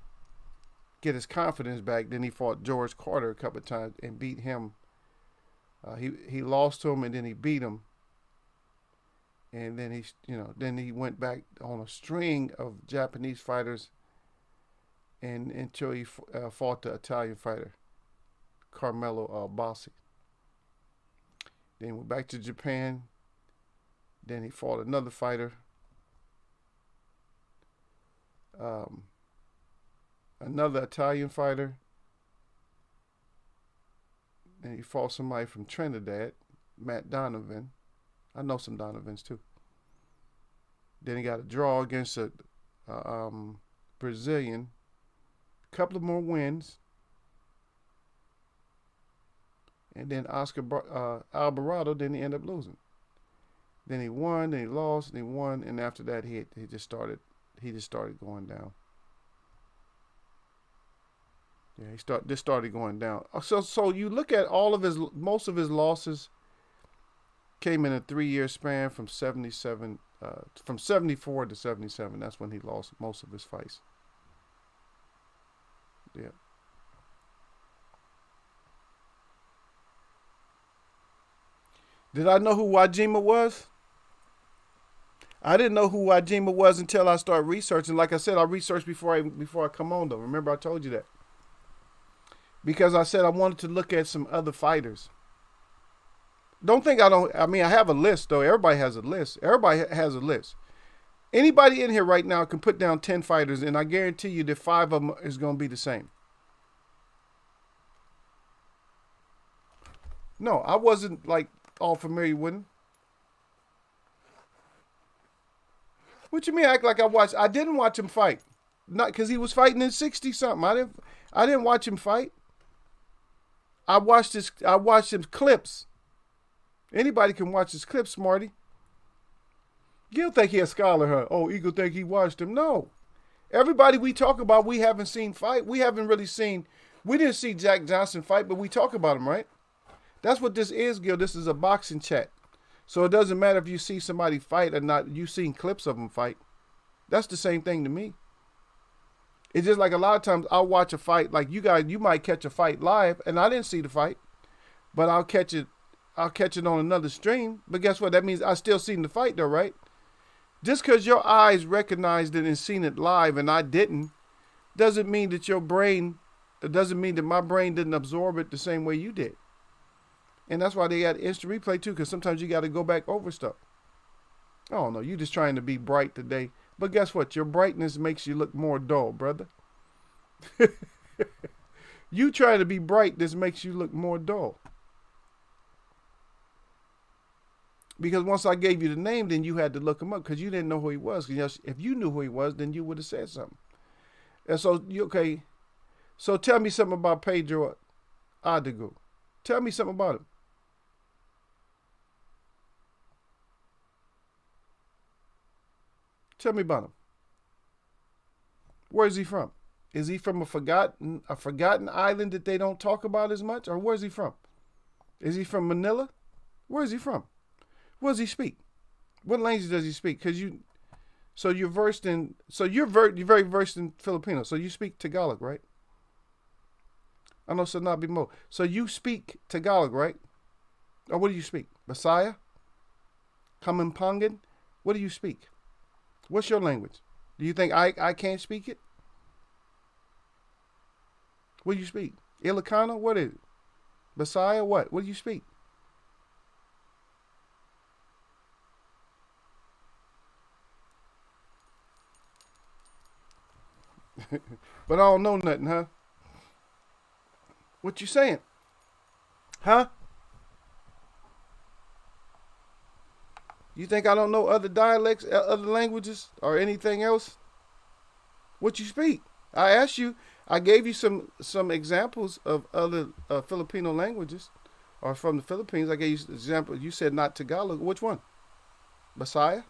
Speaker 1: his confidence back. Then he fought George Carter a couple of times and beat him. He lost to him and then he beat him. And then he went back on a string of Japanese fighters, and until he fought the Italian fighter Carmelo Bassi. Then went back to Japan. Then he fought another fighter. Another Italian fighter. Then he fought somebody from Trinidad, Matt Donovan. I know some Donovans too. Then he got a draw against a Brazilian. A couple of more wins. And then Oscar Alvarado, then he ended up losing. Then he won, then he lost, then he won, and after that he just started going down. Yeah, he started going down. So you look at most of his losses came in a 3-year span from 74 to 77. That's when he lost most of his fights. Yeah. Did I know who Wajima was? I didn't know who Wajima was until I started researching. Like I said, I researched before I come on though. Remember I told you that. Because I said I wanted to look at some other fighters. Don't think I don't. I mean, I have a list though. Everybody has a list. Everybody has a list. Anybody in here right now can put down 10 fighters, and I guarantee you that 5 of them is going to be the same. No, I wasn't like all familiar with him. What you mean act like I watched? I didn't watch him fight. Not because he was fighting in 60 something. I didn't watch him fight. I watched his clips. Anybody can watch his clips, Smarty. Gil think he a scholar, huh? Oh, Eagle think he watched him. No. Everybody we talk about, we haven't seen fight. We didn't see Jack Johnson fight, but we talk about him, right? That's what this is, Gil. This is a boxing chat. So it doesn't matter if you see somebody fight or not. You've seen clips of them fight. That's the same thing to me. It's just like a lot of times I'll watch a fight. Like you guys, you might catch a fight live, and I didn't see the fight, but I'll catch it on another stream. But guess what? That means I still seen the fight though, right? Just because your eyes recognized it and seen it live and I didn't, doesn't mean that my brain didn't absorb it the same way you did. And that's why they got instant replay too, because sometimes you got to go back over stuff. Oh no, you just trying to be bright today. But guess what? Your brightness makes you look more dull, brother. You trying to be bright, this makes you look more dull. Because once I gave you the name, then you had to look him up because you didn't know who he was. Because if you knew who he was, then you would have said something. And so, okay. So tell me something about Pedro Adegu. Tell me something about him. Tell me about him. Where is he from? Is he from a forgotten island that they don't talk about as much? Or where is he from? Is he from Manila? Where is he from? What does he speak? What language does he speak? You're very versed in Filipino. So you speak Tagalog, right? I know Sanabi Mo. So you speak Tagalog, right? Or what do you speak? Bisaya? Kamampangan? What do you speak? What's your language? Do you think I can't speak it? What do you speak? Ilocano? What is it? Bisaya? What? What do you speak? But I don't know nothing, huh? What you saying? Huh? You think I don't know other dialects, other languages, or anything else? What you speak? I asked you. I gave you some examples of other Filipino languages, or from the Philippines. I gave you an example. You said not Tagalog. Which one? Bisaya?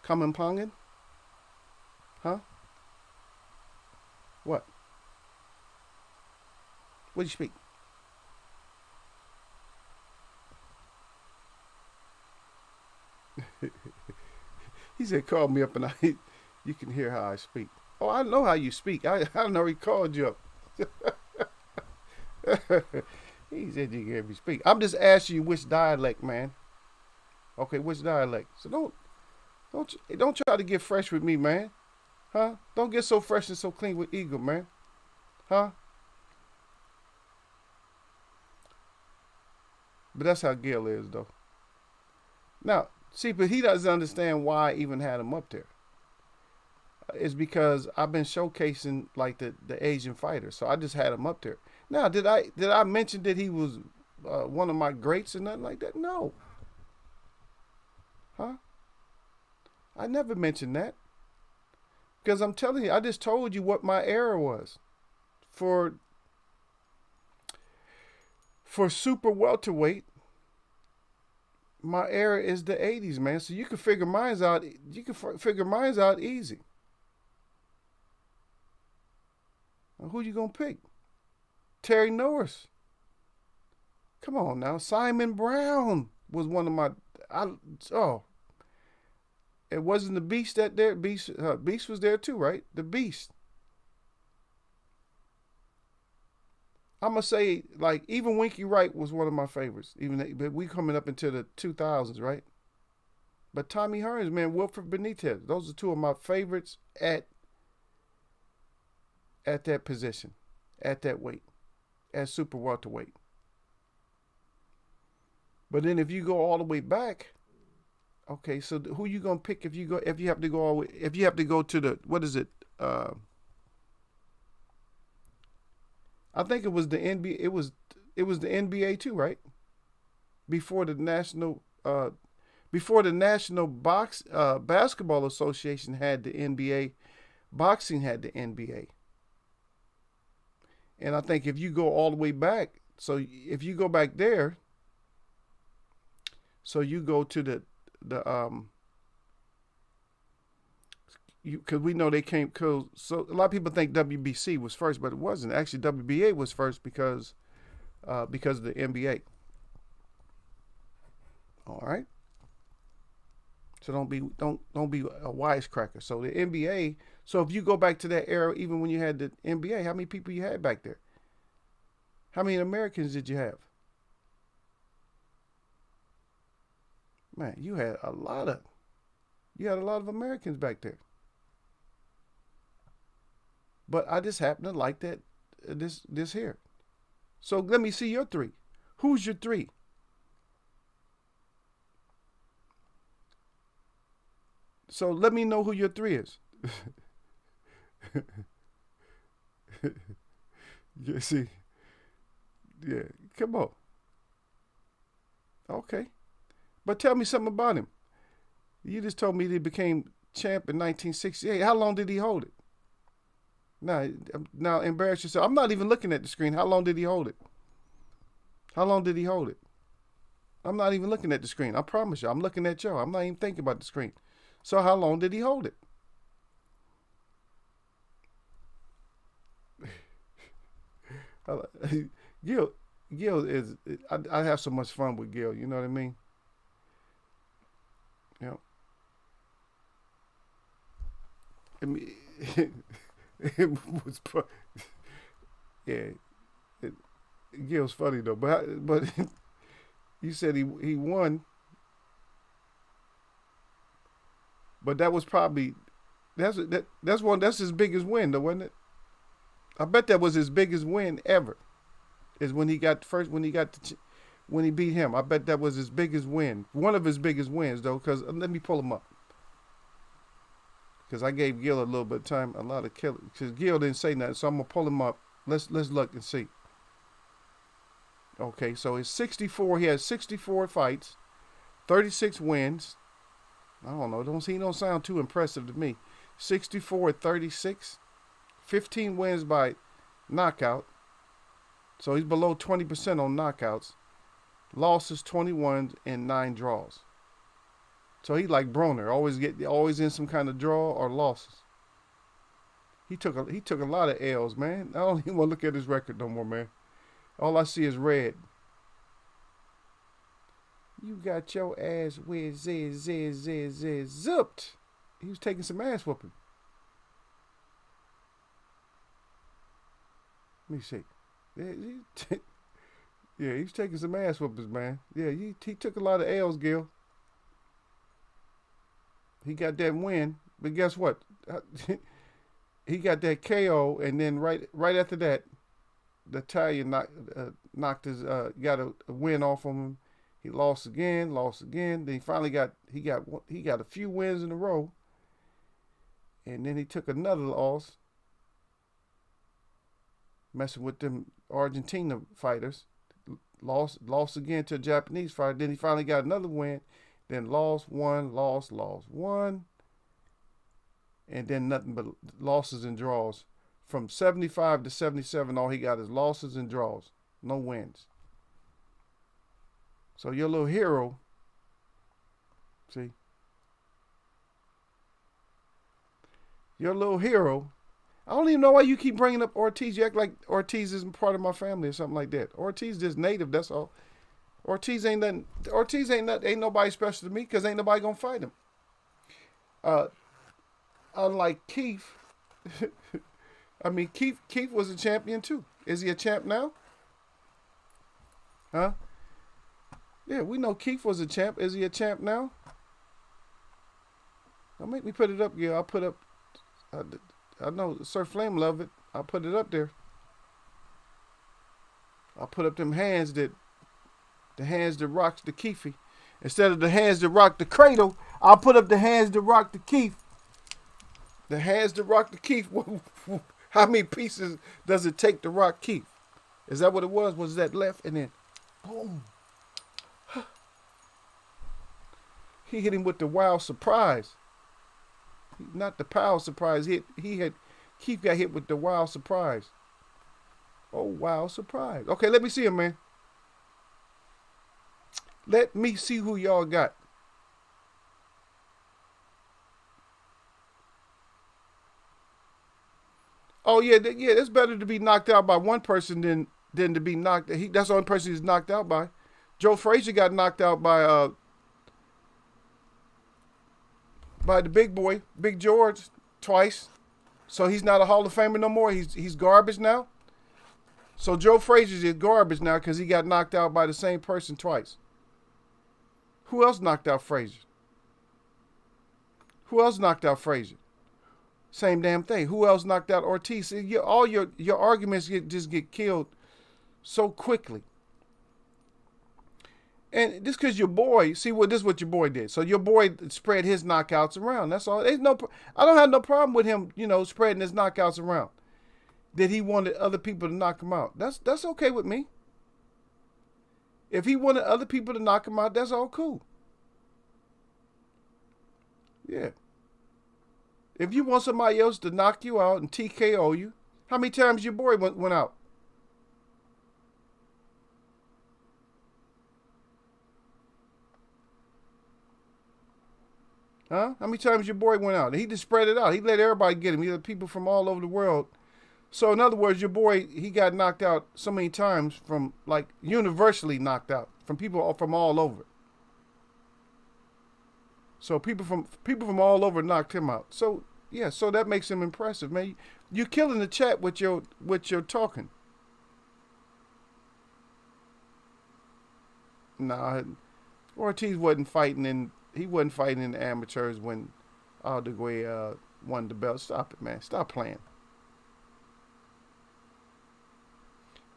Speaker 1: Kamampangan? Huh? What? What do you speak? He said, call me up and you can hear how I speak. Oh, I know how you speak. I know he called you up. He said you can hear me speak. I'm just asking you which dialect, man. Okay, which dialect? So don't try to get fresh with me, man. Huh? Don't get so fresh and so clean with Eagle, man. Huh? But that's how Gil is, though. Now, see, but he doesn't understand why I even had him up there. It's because I've been showcasing like the Asian fighters, so I just had him up there. Now, did I mention that he was one of my greats or nothing like that? No. Huh? I never mentioned that. Because I'm telling you, I just told you what my era was. For super welterweight, my era is the 80s, man. So you can figure mine out. You can figure mine out easy. Now, who you gonna pick? Terry Norris. Come on now. Simon Brown was one of my. It wasn't the Beast that there. Beast was there too, right? The Beast. I'm gonna say like even Winky Wright was one of my favorites. But we coming up into the 2000s, right? But Tommy Hearns, man, Wilfred Benitez, those are two of my favorites at that position, at that weight, at super welterweight. But then if you go all the way back, Okay, so who you gonna pick if you have to go all if you have to go to the what is it? I think it was the NBA. It was the NBA too, right? Before the National Basketball Association had the NBA, boxing had the NBA. And I think if you go all the way back, so if you go back there, so you go to the because we know they came cause so a lot of people think WBC was first, but it wasn't. Actually, WBA was first because of the NBA. All right. So don't be a wisecracker. So the NBA. So if you go back to that era, even when you had the NBA, how many people you had back there? How many Americans did you have? Man, you had a lot of Americans back there. But I just happen to like that this here. So let me see your three. Who's your three? So let me know who your three is. Yeah, see, yeah, come on. Okay, but tell me something about him. You just told me he became champ in 1968. How long did he hold it? Now embarrass yourself. I'm not even looking at the screen. How long did he hold it? How long did he hold it? I'm not even looking at the screen. I promise you. I'm looking at y'all. I'm not even thinking about the screen. So how long did he hold it? Gil, Gil is. I have so much fun with Gil. You know what I mean? You know. I mean, it was. Yeah. It, Gil's funny though, but you said he won, but that was probably that's his biggest win though, wasn't it? I bet that was his biggest win ever. Is when he got when he beat him. I bet that was his biggest win. One of his biggest wins though, because let me pull him up. Because I gave Gil a little bit of time, a lot of killing. Because Gil didn't say nothing, so I'm gonna pull him up. Let's look and see. Okay, so it's 64. He has 64 fights, 36 wins. I don't know. Don't sound too impressive to me. 64 at 36, 15 wins by knockout. So he's below 20% on knockouts. Losses 21 and 9 draws. So he's like Broner, always in some kind of draw or losses. He took a lot of L's, man. I don't even want to look at his record no more, man. All I see is red. You got your ass with zipped. He was taking some ass whooping. Let me see. Yeah, he was taking some ass whoopings, man. Yeah, he took a lot of L's, Gil. He got that win, but guess what? He got that KO, and then right after that, the Italian knocked his got a win off of him. He lost again. Then he finally got a few wins in a row, and then he took another loss, messing with them Argentina fighters. Lost again to a Japanese fighter. Then he finally got another win. Then lost one, and then nothing but losses and draws. From 75 to 77, all he got is losses and draws. No wins. So your little hero, see? Your little hero. I don't even know why you keep bringing up Ortiz. You act like Ortiz isn't part of my family or something like that. Ortiz just native, that's all. Ortiz ain't nothing. Ain't nobody special to me because ain't nobody gonna fight him. Unlike Keith, I mean Keith was a champion too. Is he a champ now? Huh? Yeah, we know Keith was a champ. Is he a champ now? Don't make me put it up, Gil. I'll put up. I know Sir Flame love it. I'll put it up there. I'll put up them hands that. The hands that rocks the Keefy. Instead of the hands that rock the cradle, I'll put up the hands that rock the Keith. The hands that rock the Keith. How many pieces does it take to rock Keith? Is that what it was? Was that left? And then, boom. He hit him with the wild surprise. Not the power surprise. Keith got hit with the wild surprise. Oh, wild surprise. Okay, let me see him, man. Let me see who y'all got. Oh yeah, it's better to be knocked out by one person than to be knocked. That's the only person he's knocked out by. Joe Frazier got knocked out by the big boy, Big George, twice. So he's not a Hall of Famer no more. He's garbage now. So Joe Frazier is garbage now because he got knocked out by the same person twice. Who else knocked out Frazier? Who else knocked out Frazier? Same damn thing. Who else knocked out Ortiz? All your arguments just get killed so quickly. And this because your boy, this is what your boy did. So your boy spread his knockouts around. That's all. I don't have no problem with him, spreading his knockouts around. That he wanted other people to knock him out. That's okay with me. If he wanted other people to knock him out, that's all cool. Yeah. If you want somebody else to knock you out and TKO you, how many times your boy went out? Huh? How many times your boy went out? He just spread it out. He let everybody get him. He let people from all over the world. So in other words, your boy, he got knocked out so many times from, like, universally knocked out from people from all over. So people from all over knocked him out. So yeah, so that makes him impressive, man. You're killing the chat with your talking. Nah, Ortiz wasn't fighting in the amateurs when Aldeguay won the belt. Stop it, man. Stop playing.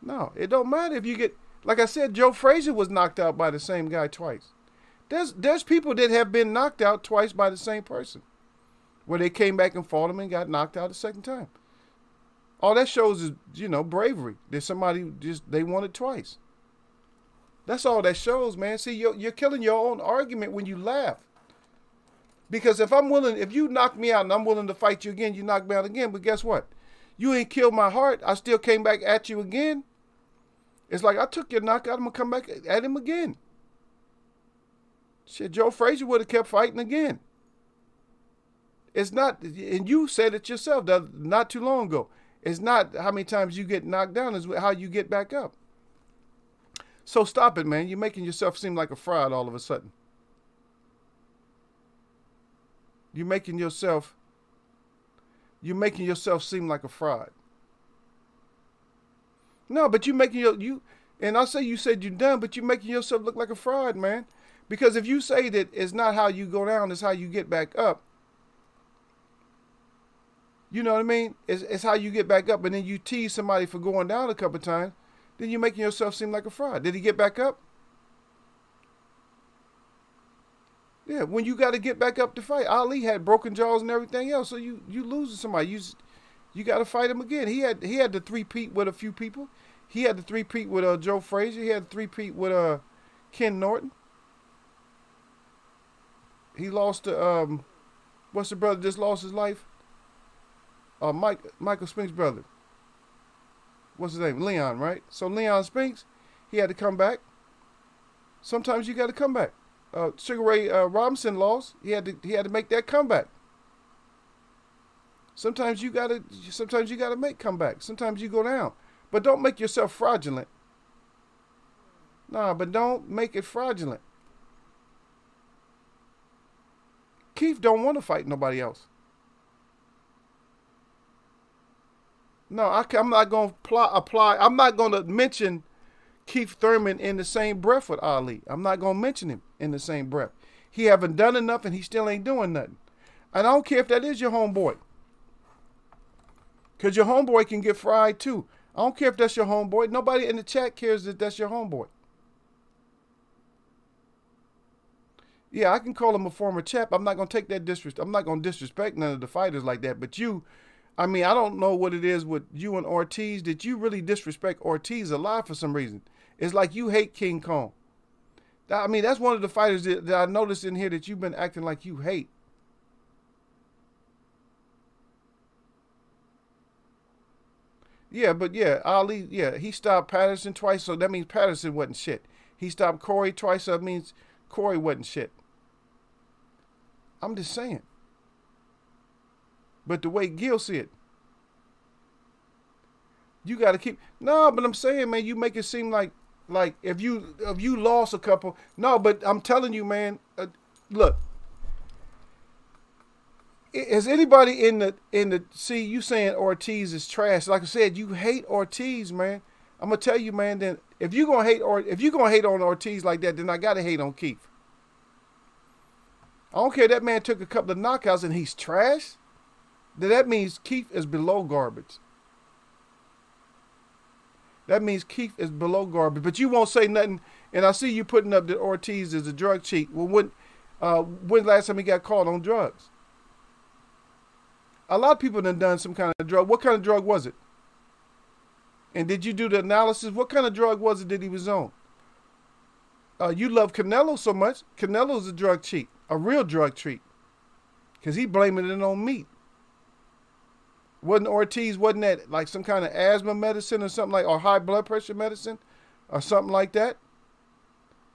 Speaker 1: No, it don't matter if you get, like I said, Joe Frazier was knocked out by the same guy twice. There's people that have been knocked out twice by the same person, where they came back and fought him and got knocked out a second time. All that shows is, bravery. That somebody they won it twice. That's all that shows, man. See, you're killing your own argument when you laugh. Because if you knock me out and I'm willing to fight you again, you knock me out again. But guess what? You ain't killed my heart. I still came back at you again. It's like I took your knockout. I'm going to come back at him again. Shit, Joe Frazier would have kept fighting again. It's not, and you said it yourself not too long ago. It's not how many times you get knocked down, it's how you get back up. So stop it, man. You're making yourself seem like a fraud all of a sudden. You're making yourself seem like a fraud. No, but you're making and I say you said you're done, but you're making yourself look like a fraud, man. Because if you say that it's not how you go down, it's how you get back up. You know what I mean? It's how you get back up, and then you tease somebody for going down a couple of times, then you're making yourself seem like a fraud. Did he get back up? Yeah, when you got to get back up to fight. Ali had broken jaws and everything else, so you losing somebody. You got to fight him again. He had to three-peat with a few people. He had to three-peat with Joe Frazier. He had to three-peat with Ken Norton. He lost to what's the brother just lost his life? Michael Spinks' brother. What's his name? Leon, right? So Leon Spinks, he had to come back. Sometimes you got to come back. Sugar Ray Robinson lost. He had to make that comeback. Sometimes you gotta make comeback. Sometimes you go down, but don't make yourself fraudulent. Nah, but don't make it fraudulent. Keith don't want to fight nobody else. No, I'm not going to apply. I'm not going to mention Keith Thurman in the same breath with Ali. I'm not going to mention him in the same breath. He haven't done enough and he still ain't doing nothing. And I don't care if that is your homeboy. Because your homeboy can get fried too. I don't care if that's your homeboy. Nobody in the chat cares that that's your homeboy. Yeah, I can call him a former champ. I'm not gonna take that disrespect. I'm not gonna disrespect none of the fighters like that. But you, I mean, I don't know what it is with you and Ortiz. Did you really disrespect Ortiz a lot for some reason? It's like you hate King Kong. I mean, that's one of the fighters that I noticed in here that you've been acting like you hate. Yeah, but yeah, Ali, yeah, he stopped Patterson twice, so that means Patterson wasn't shit. He stopped Corey twice, so that means Corey wasn't shit. I'm just saying. But the way Gil see it, you got to keep. No, but I'm saying, man, you make it seem like if you lost a couple. No, but I'm telling you, man. Look, is anybody in the see you saying Ortiz is trash? Like I said, you hate Ortiz, man. I'm gonna tell you, man. Then if you gonna hate on Ortiz like that, then I gotta hate on Keith. I don't care that man took a couple of knockouts and he's trash. Then that means Keith is below garbage. That means Keith is below garbage. But you won't say nothing. And I see you putting up that Ortiz is a drug cheat. Well, when last time he got caught on drugs? A lot of people done some kind of drug. What kind of drug was it? And did you do the analysis? What kind of drug was it that he was on? You love Canelo so much. Canelo's a drug cheat, a real drug cheat, because he blaming it on meat. Wasn't that like some kind of asthma medicine or something like, or high blood pressure medicine or something like that?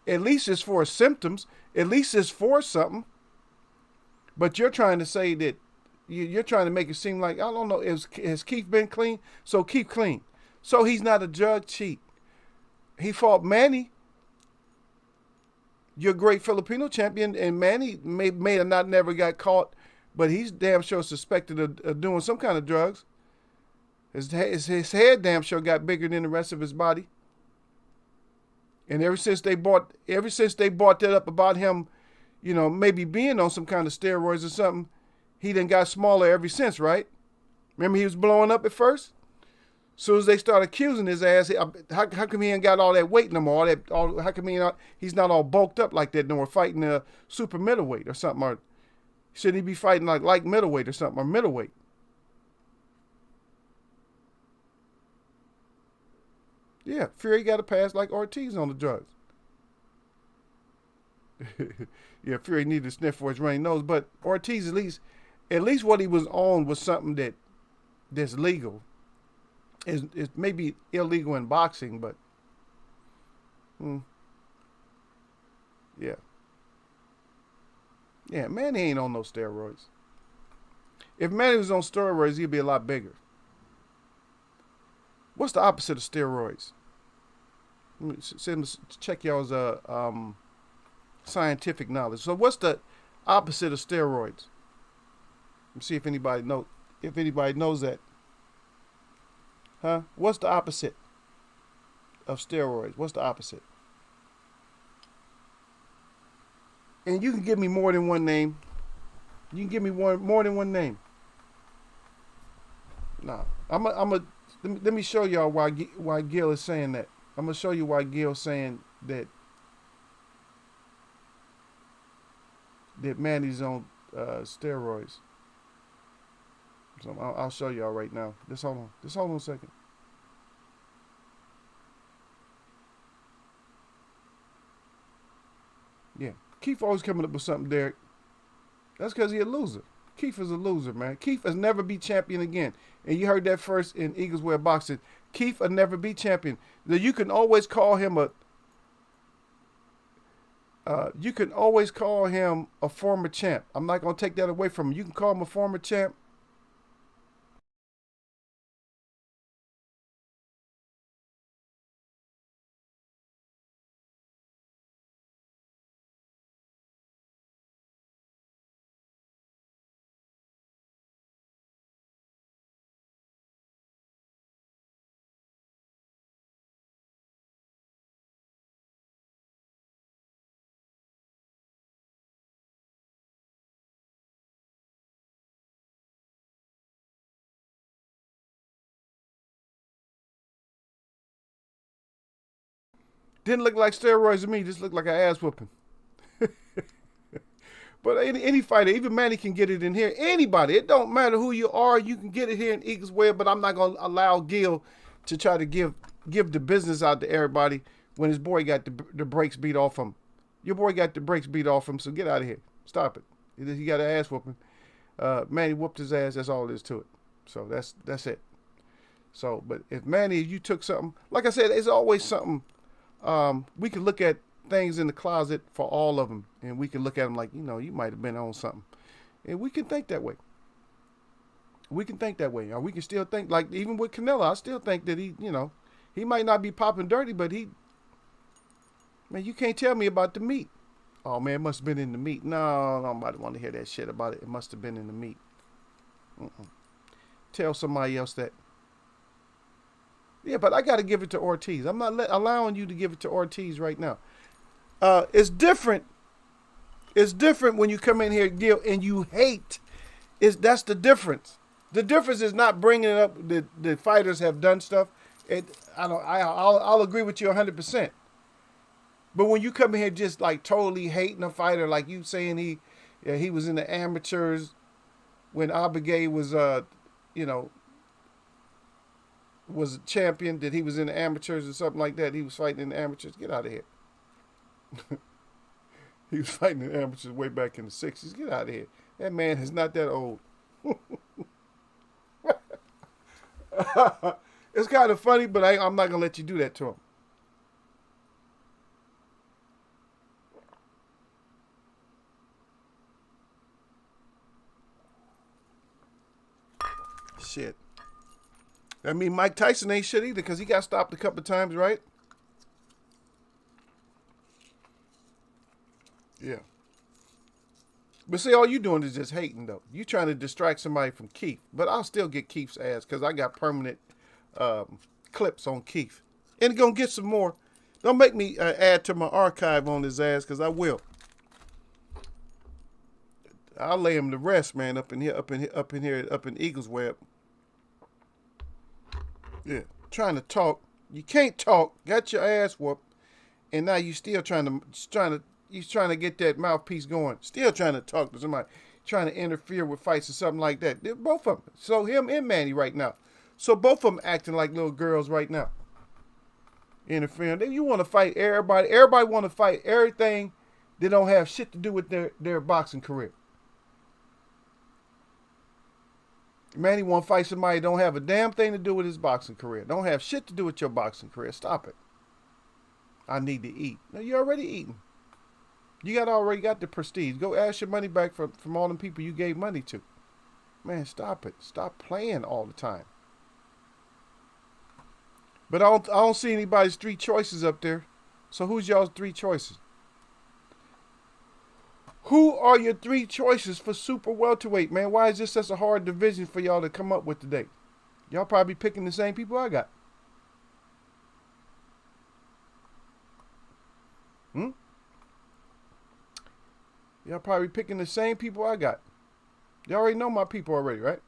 Speaker 1: At least it's for symptoms. At least it's for something. But you're trying to say that you're trying to make it seem like, I don't know, has Keith been clean? So keep clean. So he's not a drug cheat. He fought Manny, your great Filipino champion, and Manny may have not never got caught, but he's damn sure suspected of doing some kind of drugs. His head damn sure got bigger than the rest of his body. And ever since they brought that up about him, maybe being on some kind of steroids or something, he done got smaller ever since, right? Remember he was blowing up at first? As soon as they start accusing his ass, how come he ain't got all that weight no more? How come he's not all bulked up like that no more, fighting a super middleweight or something? Or should he be fighting like middleweight or something, or middleweight? Yeah, Fury got a pass like Ortiz on the drugs. Yeah, Fury needed to sniff for his runny nose, but Ortiz at least what he was on was something that's legal. Is maybe illegal in boxing, but yeah, yeah. Manny ain't on no steroids. If Manny was on steroids, he'd be a lot bigger. What's the opposite of steroids? Check y'all's scientific knowledge. So what's the opposite of steroids? Let's see if anybody knows that. Huh? What's the opposite of steroids? What's the opposite? And you can give me more than one name. You can give me more than one name. Nah, let me show y'all why Gil is saying that. I'm gonna show you why Gil's saying that Manny's on steroids. So I'll show y'all right now. Just hold on a second. Yeah, Keith always coming up with something, Derek. That's because he's a loser. Keith is a loser, man. Keith has never be champion again. And you heard that first in Eagles Wear Boxing. Keith will never be champion. Now, you can always call him a former champ. I'm not gonna take that away from him. You can call him a former champ. Didn't look like steroids to me. Just looked like an ass whooping. But any fighter, even Manny can get it in here. Anybody, it don't matter who you are, you can get it here in Eagles Web. But I'm not gonna allow Gil to try to give the business out to everybody when his boy got the brakes beat off him. Your boy got the brakes beat off him, so get out of here. Stop it. He got an ass whooping. Manny whooped his ass. That's all there is to it. So that's it. So, but if Manny, you took something, like I said, it's always something. We can look at things in the closet for all of them, and we can look at them like, you might have been on something, and we can think that way. We can think that way, or we can still think like even with Canelo. I still think that he might not be popping dirty, but man, you can't tell me about the meat. Oh man, it must have been in the meat. No, nobody want to hear that shit about it. It must have been in the meat. Tell somebody else that. Yeah, but I got to give it to Ortiz. I'm not allowing you to give it to Ortiz right now. It's different. It's different when you come in here, Gil, and you hate. That's the difference. The difference is not bringing it up. The fighters have done stuff. I'll agree with you 100%. But when you come in here just like totally hating a fighter, like you saying he was in the amateurs when Abigay was was a champion, that he was in the amateurs or something like that. He was fighting in the amateurs. Get out of here. He was fighting in the amateurs way back in the 60s. Get out of here. That man is not that old. It's kind of funny, but I'm not going to let you do that to him. Shit. I mean, Mike Tyson ain't shit either because he got stopped a couple of times, right? Yeah. But see, all you doing is just hating, though. You trying to distract somebody from Keith. But I'll still get Keith's ass because I got permanent clips on Keith. And going to get some more. Don't make me add to my archive on his ass because I will. I'll lay him to rest, man, up in Eagles Web. Yeah, trying to talk. You can't talk. Got your ass whooped, and now you still trying to get that mouthpiece going. Still trying to talk to somebody, trying to interfere with fights or something like that. They're both of them. So him and Manny right now. So both of them acting like little girls right now. Interfering. You want to fight everybody. Everybody want to fight everything that don't have shit to do with their boxing career. Manny want to fight somebody that don't have a damn thing to do with his boxing career. Don't have shit to do with your boxing career. Stop it. I need to eat. No, you're already eating. You already got the prestige. Go ask your money back from all them people you gave money to. Man, stop it. Stop playing all the time. But I don't see anybody's 3 choices up there. So who's y'all's 3 choices? Who are your 3 choices for super welterweight, man? Why is this such a hard division for y'all to come up with today? Y'all probably picking the same people I got. Y'all probably picking the same people I got. Y'all already know my people already, right?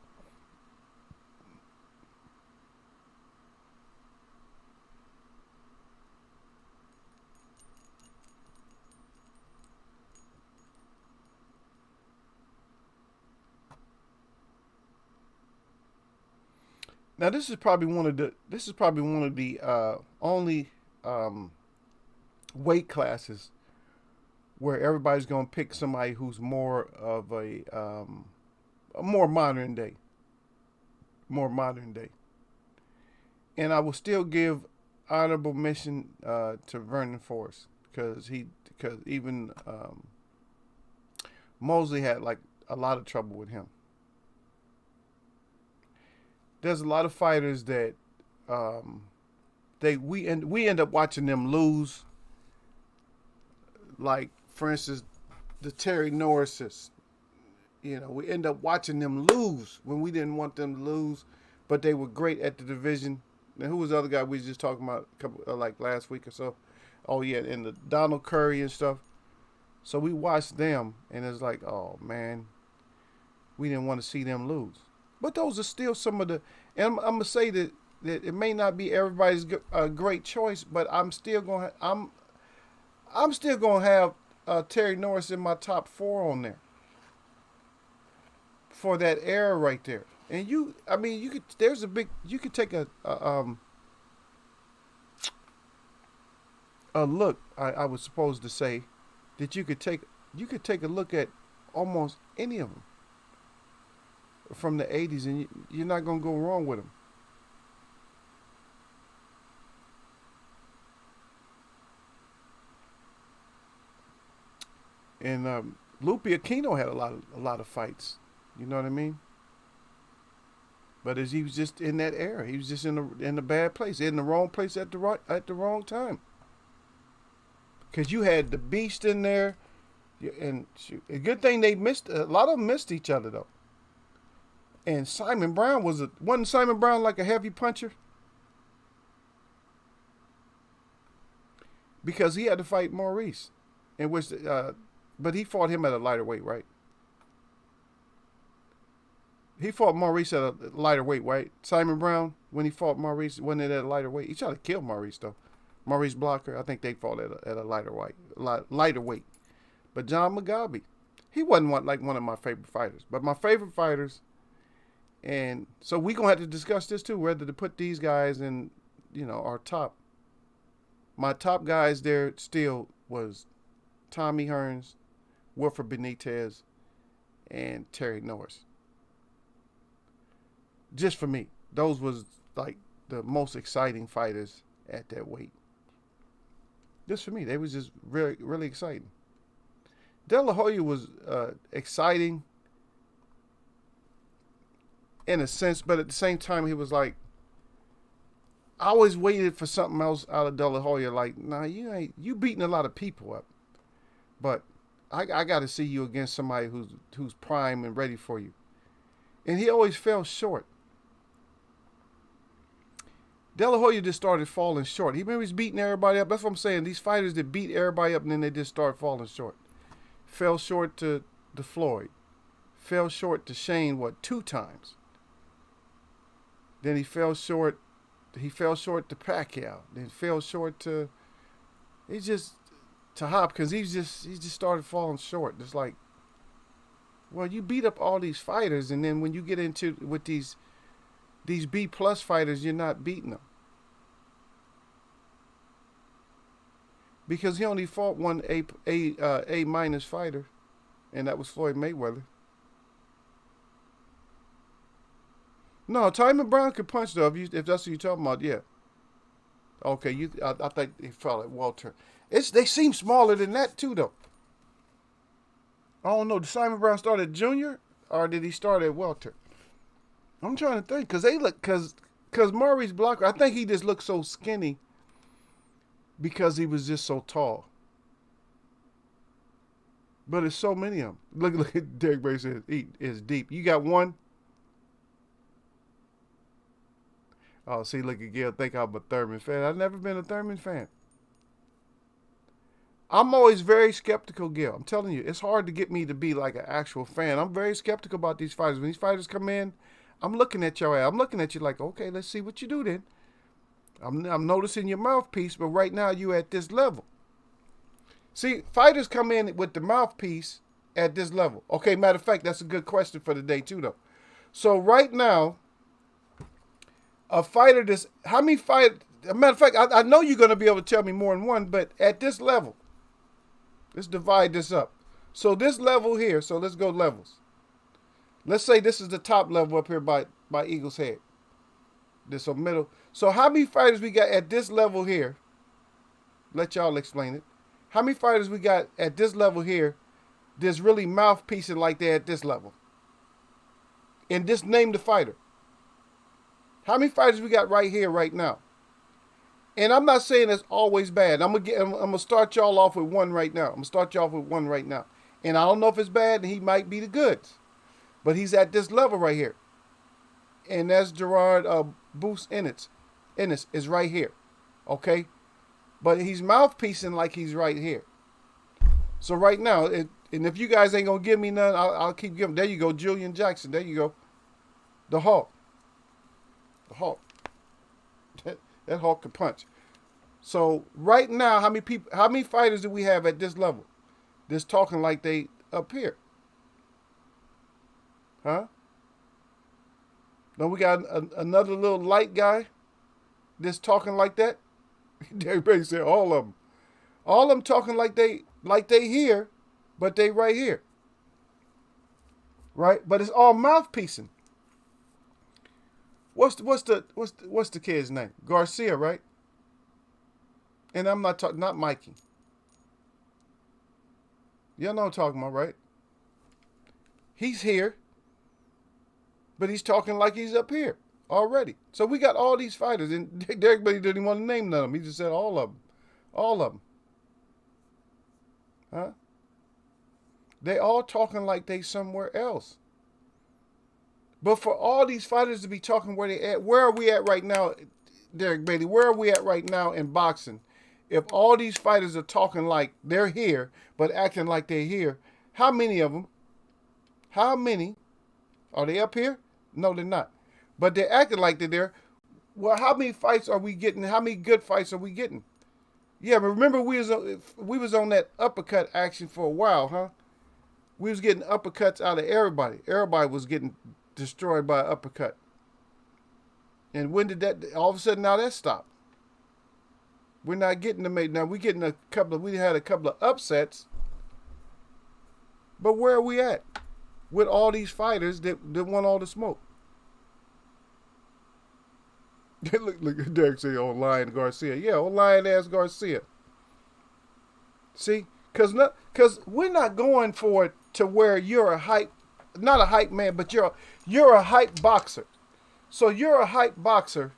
Speaker 1: Now this is probably one of the only weight classes where everybody's gonna pick somebody who's more of a more modern day, and I will still give honorable mention to Vernon Forrest because even Mosley had like a lot of trouble with him. There's a lot of fighters that we end up watching them lose. Like, for instance, the Terry Norrises. We end up watching them lose when we didn't want them to lose, but they were great at the division. And who was the other guy we was just talking about like last week or so? Oh yeah, and the Donald Curry and stuff. So we watched them, and it's like, oh man, we didn't want to see them lose. But those are still some of the, and I'm gonna say that it may not be everybody's great choice, but I'm still gonna have Terry Norris in my top 4 on there for that era right there. And I mean, you could. There's a big. You could take a look. I was supposed to say that you could take. You could take a look at almost any of them from the '80s, and you're not gonna go wrong with them. And Lupe Aquino had a lot of fights. You know what I mean? But as he was just in that era, he was just in the bad place, in the wrong place at the wrong time. Because you had the Beast in there, and a good thing they missed. A lot of them missed each other though. And Simon Brown wasn't Simon Brown like a heavy puncher? Because he had to fight Maurice, in which, but he fought him at a lighter weight, right? He fought Maurice at a lighter weight, right? Simon Brown, when he fought Maurice, wasn't it at a lighter weight? He tried to kill Maurice, though. Maurice Blocker, I think they fought at a lighter weight. But John Mugabe, he wasn't like one of my favorite fighters. But my favorite fighters, and so we're going to have to discuss this too, whether to put these guys in, our top. My top guys there still was Tommy Hearns, Wilfred Benitez, and Terry Norris. Just for me, those was like the most exciting fighters at that weight. Just for me, they was just really, really exciting. De La Hoya was exciting in a sense, but at the same time, he was like, I always waited for something else out of De La Hoya. Like, nah, you beating a lot of people up, but I got to see you against somebody who's prime and ready for you. And he always fell short. De La Hoya just started falling short. He was beating everybody up. That's what I'm saying. These fighters that beat everybody up and then they just start falling short. Fell short to Floyd. Fell short to Shane, 2 times? Then he fell short to Pacquiao. Then fell short to Hopkins. He just started falling short. It's like, well, you beat up all these fighters, and then when you get into with these B+ fighters, you're not beating them. Because he only fought one A- fighter, and that was Floyd Mayweather. No, Simon Brown could punch though. If that's what you're talking about, yeah. Okay, I think he fell at welter. They seem smaller than that too, though. I don't know. Did Simon Brown start at junior, or did he start at welter? I'm trying to think, because Maurice Blocker, I think he just looked so skinny because he was just so tall. But there's so many of them. Look at Derek Bay says, "Eat is deep." You got one? Oh, see, look at Gail. Think I'm a Thurman fan. I've never been a Thurman fan. I'm always very skeptical, Gil. I'm telling you, it's hard to get me to be like an actual fan. I'm very skeptical about these fighters. When these fighters come in, I'm looking at your ass. I'm looking at you like, okay, let's see what you do then. I'm noticing your mouthpiece, but right now you at this level. See, fighters come in with the mouthpiece at this level. Okay, matter of fact, that's a good question for the day too, though. So right now, a fighter how many fighters, matter of fact, I know you're going to be able to tell me more than one, but at this level, let's divide this up. So this level here, so let's go levels. Let's say this is the top level up here by Eagle's Head. This is middle. So how many fighters we got at this level here? Let y'all explain it. How many fighters we got at this level here that's really mouthpiecing like that at this level? And just name the fighter. How many fighters we got right here, right now? And I'm not saying it's always bad. I'm gonna start y'all off with one right now. And I don't know if it's bad, and he might be the goods. But he's at this level right here. And that's Gerard Boost Ennis. Ennis is right here. Okay? But he's mouthpiecing like he's right here. So right now, and if you guys ain't going to give me none, I'll keep giving. There you go, Julian Jackson. There you go. The Hulk. That Hulk can punch. So right now, how many fighters do we have at this level that's talking like they up here. Huh? Then we got another little light guy that's talking like that. Everybody said all of them. All of them talking like they here, but they right here. Right? But it's all mouthpiecing. What's the kid's name? Garcia, right? And I'm not talking, not Mikey. Y'all know what I'm talking about, right? He's here, but he's talking like he's up here already. So we got all these fighters, and everybody didn't want to name none of them. He just said all of them. All of them. Huh? They all talking like they somewhere else. But for all these fighters to be talking where they at, where are we at right now, Derek Bailey? Where are we at right now in boxing? If all these fighters are talking like they're here, but acting like they're here, how many of them? How many? Are they up here? No, they're not. But they're acting like they're there. Well, how many fights are we getting? How many good fights are we getting? Yeah, but remember we was on that uppercut action for a while, huh? We was getting uppercuts out of everybody. Everybody was getting destroyed by an uppercut. And when did that, all of a sudden now that stopped? We're not getting them. Now we had a couple of upsets. But where are we at with all these fighters that want all the smoke? look at Derek say, "Oh, Lion Garcia." Yeah, oh, Lion ass Garcia. See, because we're not going for it to where you're a hype, not a hype man, but you're a hype boxer. So you're a hype boxer.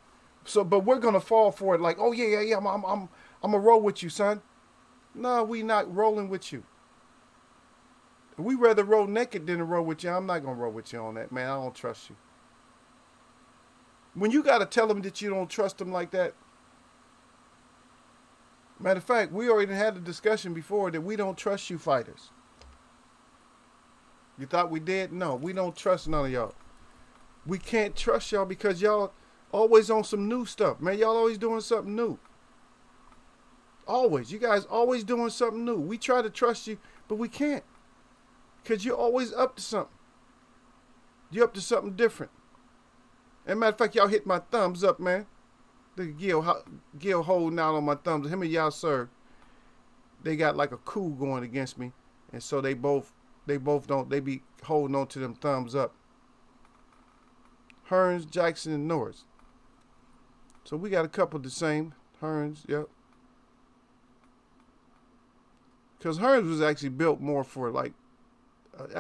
Speaker 1: So, but we're gonna fall for it like, oh yeah, I'm gonna roll with you, son. No, we not rolling with you. We rather roll naked than to roll with you. I'm not gonna roll with you on that, man. I don't trust you. When you gotta tell them that you don't trust them like that. Matter of fact, we already had a discussion before that we don't trust you fighters. You thought we did? No, we don't trust none of y'all. We can't trust y'all because y'all always on some new stuff, man. Y'all always doing something new. Always. You guys always doing something new. We try to trust you, but we can't. Because you're always up to something. You're up to something different. And matter of fact, y'all hit my thumbs up, man. Look at Gil holding out on my thumbs. Him and y'all, sir, they got like a coup going against me. And so they be holding on to them thumbs up. Hearns, Jackson, and Norris. So we got a couple the same. Hearns, yep. Because Hearns was actually built more for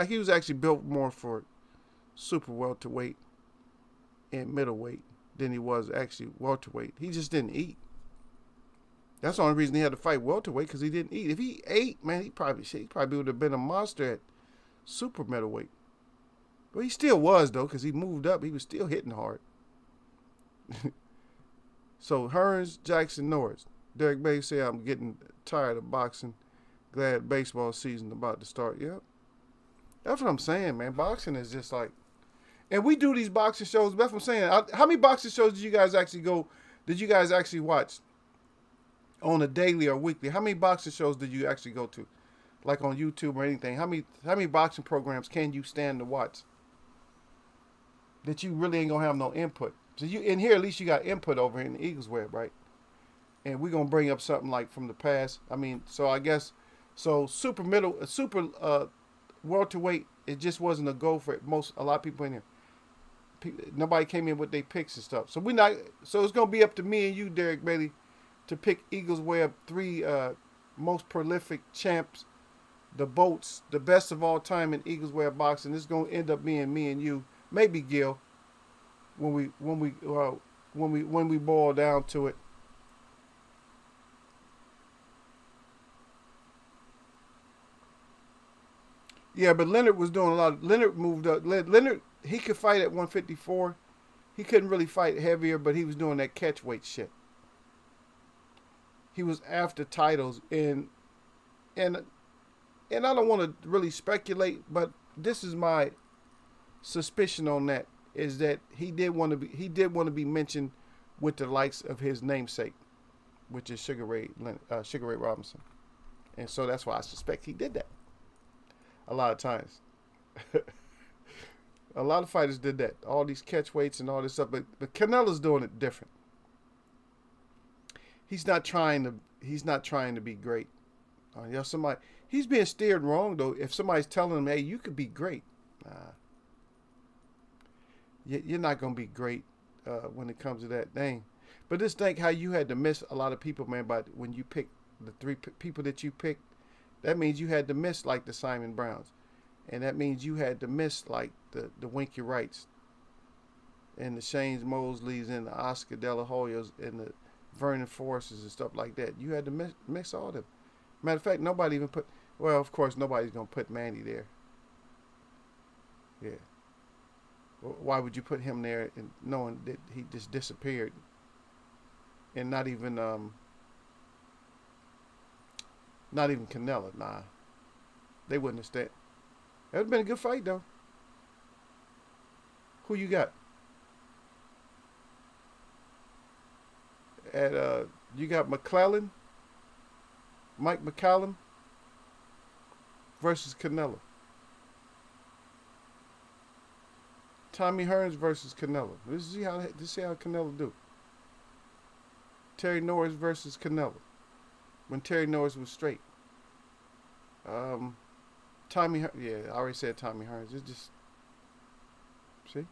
Speaker 1: he was actually built more for super welterweight and middleweight than he was actually welterweight. He just didn't eat. That's the only reason he had to fight welterweight, because he didn't eat. If he ate, man, he probably would have been a monster at super middleweight. But he still was, though, because he moved up. He was still hitting hard. So, Hearns, Jackson, Norris. Derek Bay said, I'm getting tired of boxing. Glad baseball season about to start. Yep. That's what I'm saying, man. Boxing is just like... And we do these boxing shows. That's what I'm saying. How many boxing shows did you guys actually watch? On a daily or weekly? How many boxing shows did you actually go to? Like on YouTube or anything? How many boxing programs can you stand to watch? That you really ain't gonna have no input. So you in here, at least you got input over in the Eagles Web, right? And we're gonna bring up something like from the past. I mean, so I guess super welterweight, it just wasn't a goal for a lot of people in here. Nobody came in with their picks and stuff. So it's gonna be up to me and you, Derek Bailey, to pick Eagles Web 3 most prolific champs, the BOATs, the best of all time in Eagles Web boxing. It's gonna end up being me and you, maybe Gil, when we boil down to it. Yeah, but Leonard was doing a lot. Leonard moved up. Leonard, he could fight at 154. He couldn't really fight heavier, but he was doing that catch weight shit. He was after titles, and I don't want to really speculate, but this is my suspicion on that, is that he did want to be mentioned with the likes of his namesake, which is Sugar Ray Robinson, and so that's why I suspect he did that. A lot of times. A lot of fighters did that. All these catch weights and all this stuff, but Canelo's doing it different. He's not trying to. He's not trying to be great. Somebody. He's being steered wrong though. If somebody's telling him, "Hey, you could be great," you're not gonna be great when it comes to that thing. But just think how you had to miss a lot of people, man. But when you pick the three people that you picked, that means you had to miss like the Simon Browns, and that means you had to miss like the Winky Wrights, and the Shanes Mosleys, and the Oscar De La Hoyas, and the Vernon Forresters and stuff like that. You had to mix all them. Matter of fact, nobody even put. Well, of course, nobody's gonna put Manny there. Yeah. Why would you put him there, and knowing that he just disappeared, and not even Canelo? Nah, they wouldn't have stayed. That would have been a good fight though. Who you got? You got Mike McCallum versus Canelo. Tommy Hearns versus Canelo. Let's see how Canelo do. Terry Norris versus Canelo. When Terry Norris was straight. Yeah, I already said Tommy Hearns. It's just, see?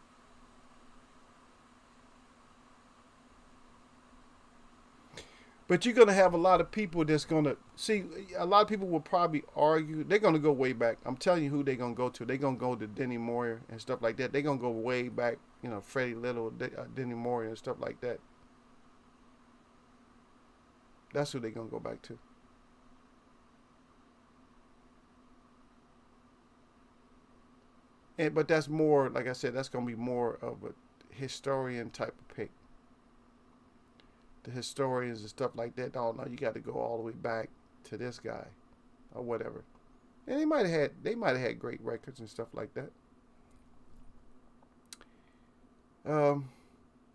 Speaker 1: But you're going to have a lot of people that's going to, see, a lot of people will probably argue. They're going to go way back. I'm telling you who they're going to go to. They're going to go to Denny Moyer and stuff like that. They're going to go way back, Freddie Little, Denny Moyer and stuff like that. That's who they're going to go back to. But that's more, like I said, that's going to be more of a historian type of pick. The historians and stuff like that, oh no, you got to go all the way back to this guy, or whatever. And they might have had great records and stuff like that.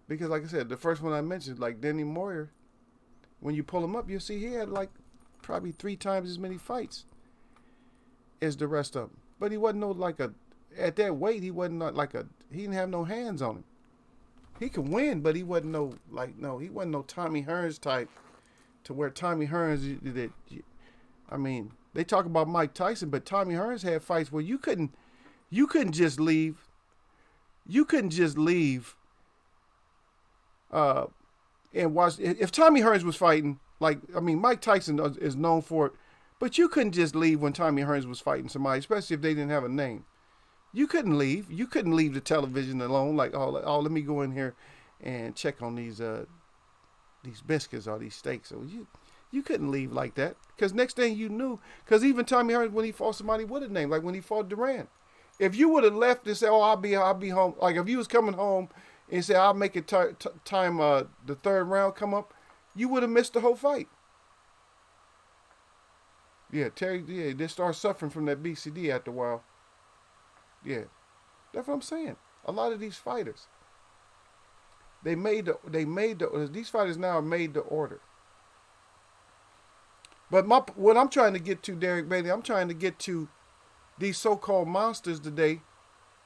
Speaker 1: Because like I said, the first one I mentioned, like Denny Moyer, when you pull him up, you'll see he had like probably 3 times as many fights as the rest of them. But he wasn't at that weight, he wasn't he didn't have no hands on him. He could win, but he wasn't he wasn't no Tommy Hearns type, to where Tommy Hearns, they talk about Mike Tyson, but Tommy Hearns had fights where you couldn't just leave. You couldn't just leave and watch. If Tommy Hearns was fighting, Mike Tyson is known for it, but you couldn't just leave when Tommy Hearns was fighting somebody, especially if they didn't have a name. You couldn't leave. You couldn't leave the television alone. Let me go in here and check on these biscuits or these steaks. So you couldn't leave like that, because next thing you knew, because even Tommy Hearns, when he fought somebody with a name, like when he fought Duran, if you would have left and said, "Oh, I'll be home," like if you was coming home and said, "I'll make it time the third round come up," you would have missed the whole fight. Yeah, Terry. Yeah, they start suffering from that BCD after a while. Yeah, that's what I'm saying. A lot of these fighters, these fighters now are made to order. But what I'm trying to get to, Derek Bailey, I'm trying to get to these so-called monsters today.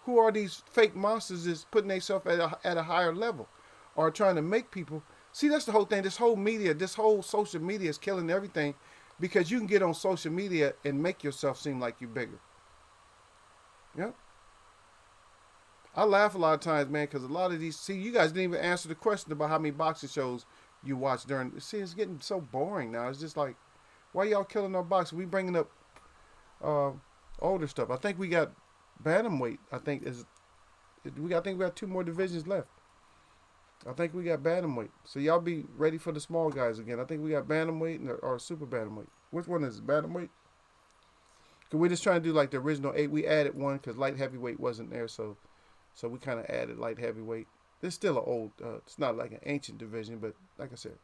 Speaker 1: Who are these fake monsters is putting themselves at a higher level, or trying to make people see? That's the whole thing. This whole media, this whole social media is killing everything, because you can get on social media and make yourself seem like you're bigger. Yep. I laugh a lot of times, man, because a lot of these, see, you guys didn't even answer the question about how many boxing shows you watch during. See, it's getting so boring now. It's just like, why y'all killing our boxing? We bringing up older stuff. I think we got bantamweight. I think we got 2 more divisions left. I think we got bantamweight. So y'all be ready for the small guys again. I think we got bantamweight or super bantamweight. Which one is it? Bantamweight? Because we're just trying to do like the original 8. We added one because light heavyweight wasn't there, so we kind of added light heavyweight. It's still an old, it's not like an ancient division, but like I said.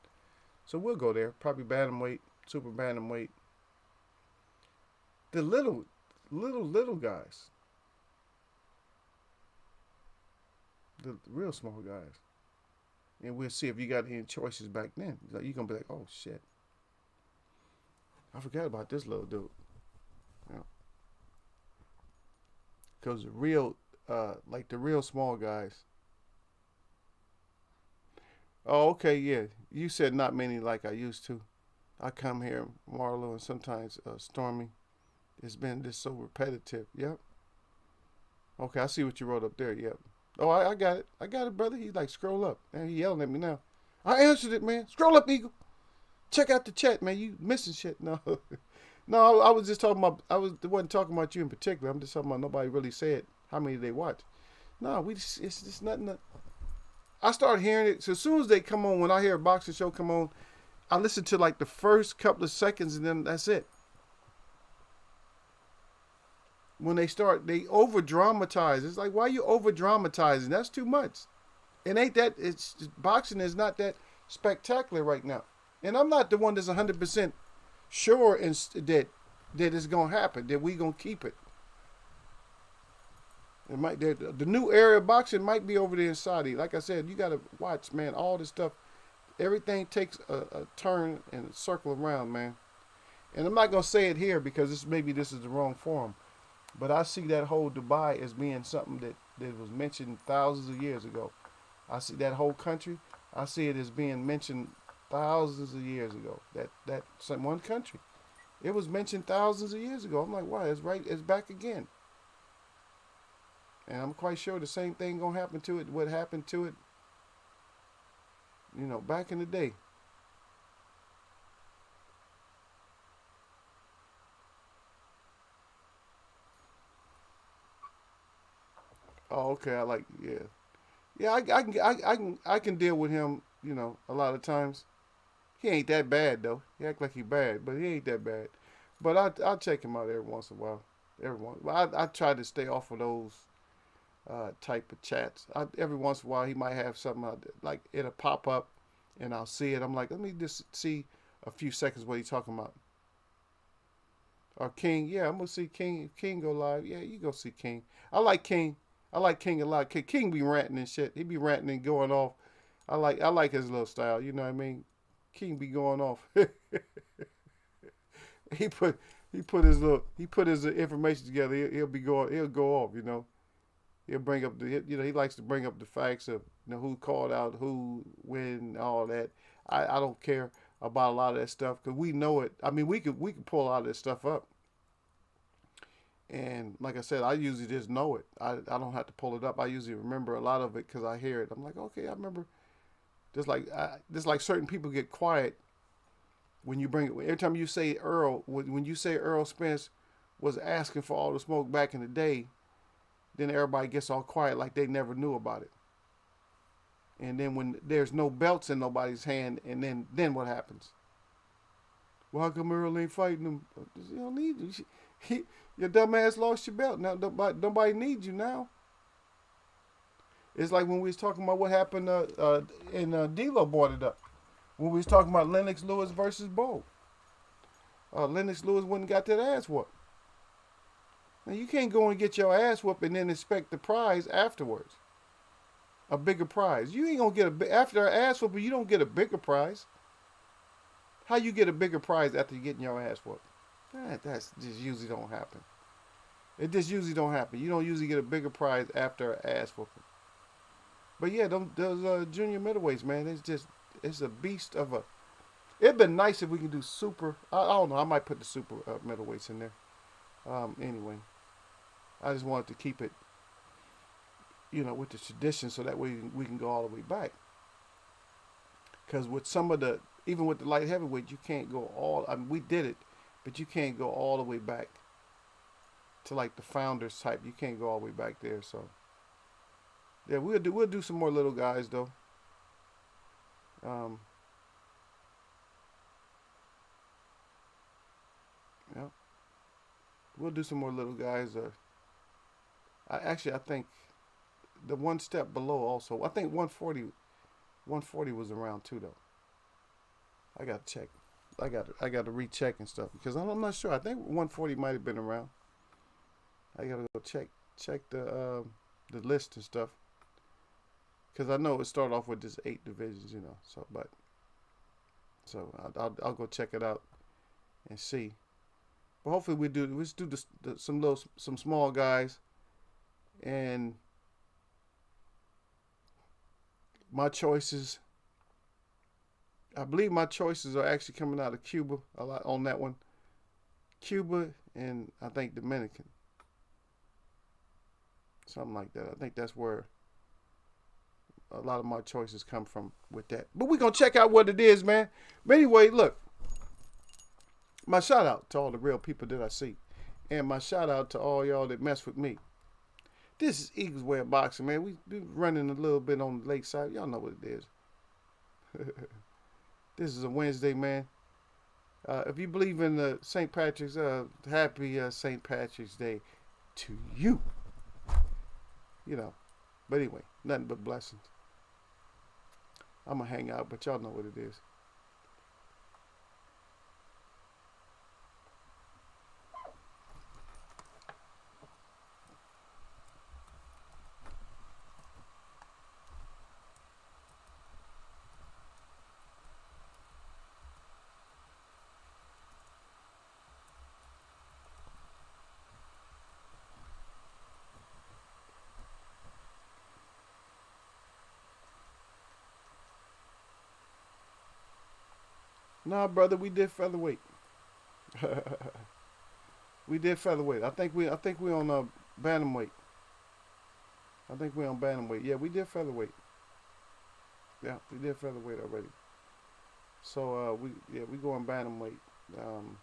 Speaker 1: So we'll go there. Probably bantamweight, super bantamweight. The little guys. The real small guys. And we'll see if you got any choices back then. You're going to be like, oh, shit. I forgot about this little dude. Yeah. Cause the real, like the real small guys. Oh, okay, yeah. You said not many like I used to. I come here, Marlo, and sometimes Stormy. It's been just so repetitive. Yep. Okay, I see what you wrote up there. Yep. Oh, I got it. I got it, brother. He's like, scroll up. And he yelling at me now. I answered it, man. Scroll up, Eagle. Check out the chat, man. You missing shit. No. No, I was just talking about, wasn't talking about you in particular. I'm just talking about nobody really said how many they watch. No, it's just nothing. I start hearing it. So as soon as they come on, when I hear a boxing show come on, I listen to like the first couple of seconds and then that's it. When they start, they over dramatize. It's like, why are you over dramatizing? That's too much. It ain't that. It's boxing is not that spectacular right now. And I'm not the one that's 100% sure that it's gonna happen. That we gonna keep it. It might. The new era of boxing might be over there in Saudi. Like I said, you gotta watch, man. All this stuff. Everything takes a turn and a circle around, man. And I'm not gonna say it here because this is the wrong forum. But I see that whole Dubai as being something that was mentioned thousands of years ago. I see that whole country. I see it as being mentioned thousands of years ago. That one country, it was mentioned thousands of years ago. I'm like, wow, it's right. It's back again. And I'm quite sure the same thing gonna happen to it. What happened to it, back in the day. Oh, okay. I like, yeah, yeah. I can deal with him. A lot of times. He ain't that bad though. He act like he bad, but he ain't that bad. But I'll check him out every once in a while. Every once, but I try to stay off of those type of chats. Every once in a while, he might have something like it'll pop up, and I'll see it. I'm like, let me just see a few seconds what he's talking about. Or King, yeah, I'm gonna see King. If King go live, yeah, you go see King. I like King. I like King a lot. King be ranting and shit. He be ranting and going off. I like his little style. You know what I mean? King be going off. he put he put his information together. He'll go off. He'll bring up he likes to bring up the facts of who called out who, when, all that. I don't care about a lot of that stuff because we know it. I mean, we could pull a lot of this stuff up. And like I said, I usually just know it. I don't have to pull it up. I usually remember a lot of it because I hear it. I'm like, okay, I remember. Just like certain people get quiet when you bring it. Every time you say Earl, when you say Earl Spence was asking for all the smoke back in the day, then everybody gets all quiet like they never knew about it. And then when there's no belts in nobody's hand, and then what happens? Well, how come Earl ain't fighting him? You don't need you. Your dumb ass lost your belt. Now nobody needs you now. It's like when we was talking about what happened in D-Lo brought it up. When we was talking about Lennox Lewis versus Bo. Lennox Lewis went and got that ass whooped. Now you can't go and get your ass whooped and then expect the prize afterwards. A bigger prize. You ain't gonna get after an ass whooping. You don't get a bigger prize. How you get a bigger prize after you getting your ass whooped? That's just usually don't happen. It just usually don't happen. You don't usually get a bigger prize after an ass whooping. But yeah, those junior middleweights, man, it's a beast of a. It'd been nice if we could do super. I don't know. I might put the super middleweights in there. Anyway, I just wanted to keep it, with the tradition, so that way we can go all the way back. Because with some of even with the light heavyweight, you can't go all. I mean, we did it, but you can't go all the way back to like the founders type. You can't go all the way back there. So yeah, we'll do some more little guys though. Yeah, we'll do some more little guys. I think the one step below also. I think 140 was around too though. I got to check. I got to recheck and stuff because I'm not sure. I think 140 might have been around. I got to go check the list and stuff because I know it started off with just 8 divisions, So I'll go check it out and see. But hopefully let's do some small guys And my choices, I believe my choices are actually coming out of Cuba a lot on that one. Cuba and I think Dominican, something like that. I think that's where a lot of my choices come from with that. But we're gonna check out what it is, man. But anyway, look, my shout out to all the real people that I see, and my shout out to all y'all that mess with me. This is Eagles Way of Boxing, man. We running a little bit on the lake side. Y'all know what it is. This is a Wednesday, man. If you believe in the St. Patrick's, happy St. Patrick's Day to you. You know. But anyway, nothing but blessings. I'm going to hang out, but y'all know what it is. Nah, brother, we did featherweight. We did featherweight. I think we on bantamweight. I think we on bantamweight. Yeah, we did featherweight. Yeah, we did featherweight already. So we going bantamweight. Um,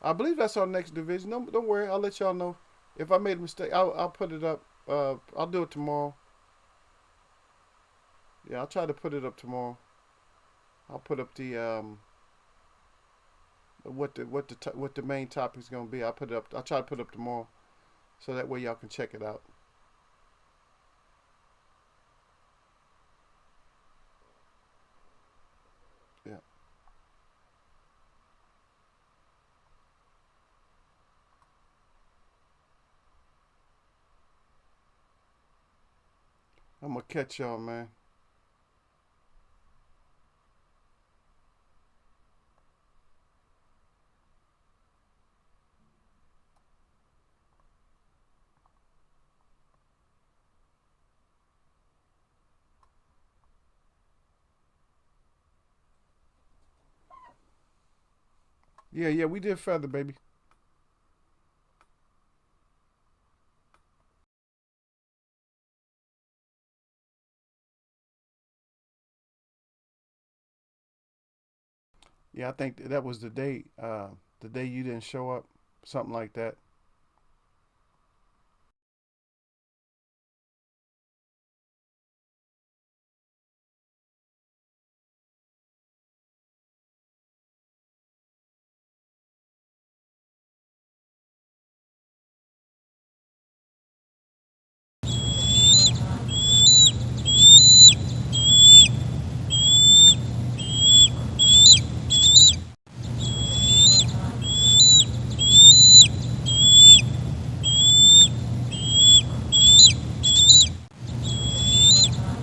Speaker 1: I believe that's our next division. Don't worry, I'll let y'all know if I made a mistake. I'll put it up. I'll do it tomorrow. Yeah, I'll try to put it up tomorrow. I'll put up the what the main topic is gonna be. I'll put it up. I'll try to put it up tomorrow, so that way y'all can check it out. Yeah, I'm gonna catch y'all, man. Yeah, yeah, we did feather, baby. Yeah, I think that was the day you didn't show up, something like that.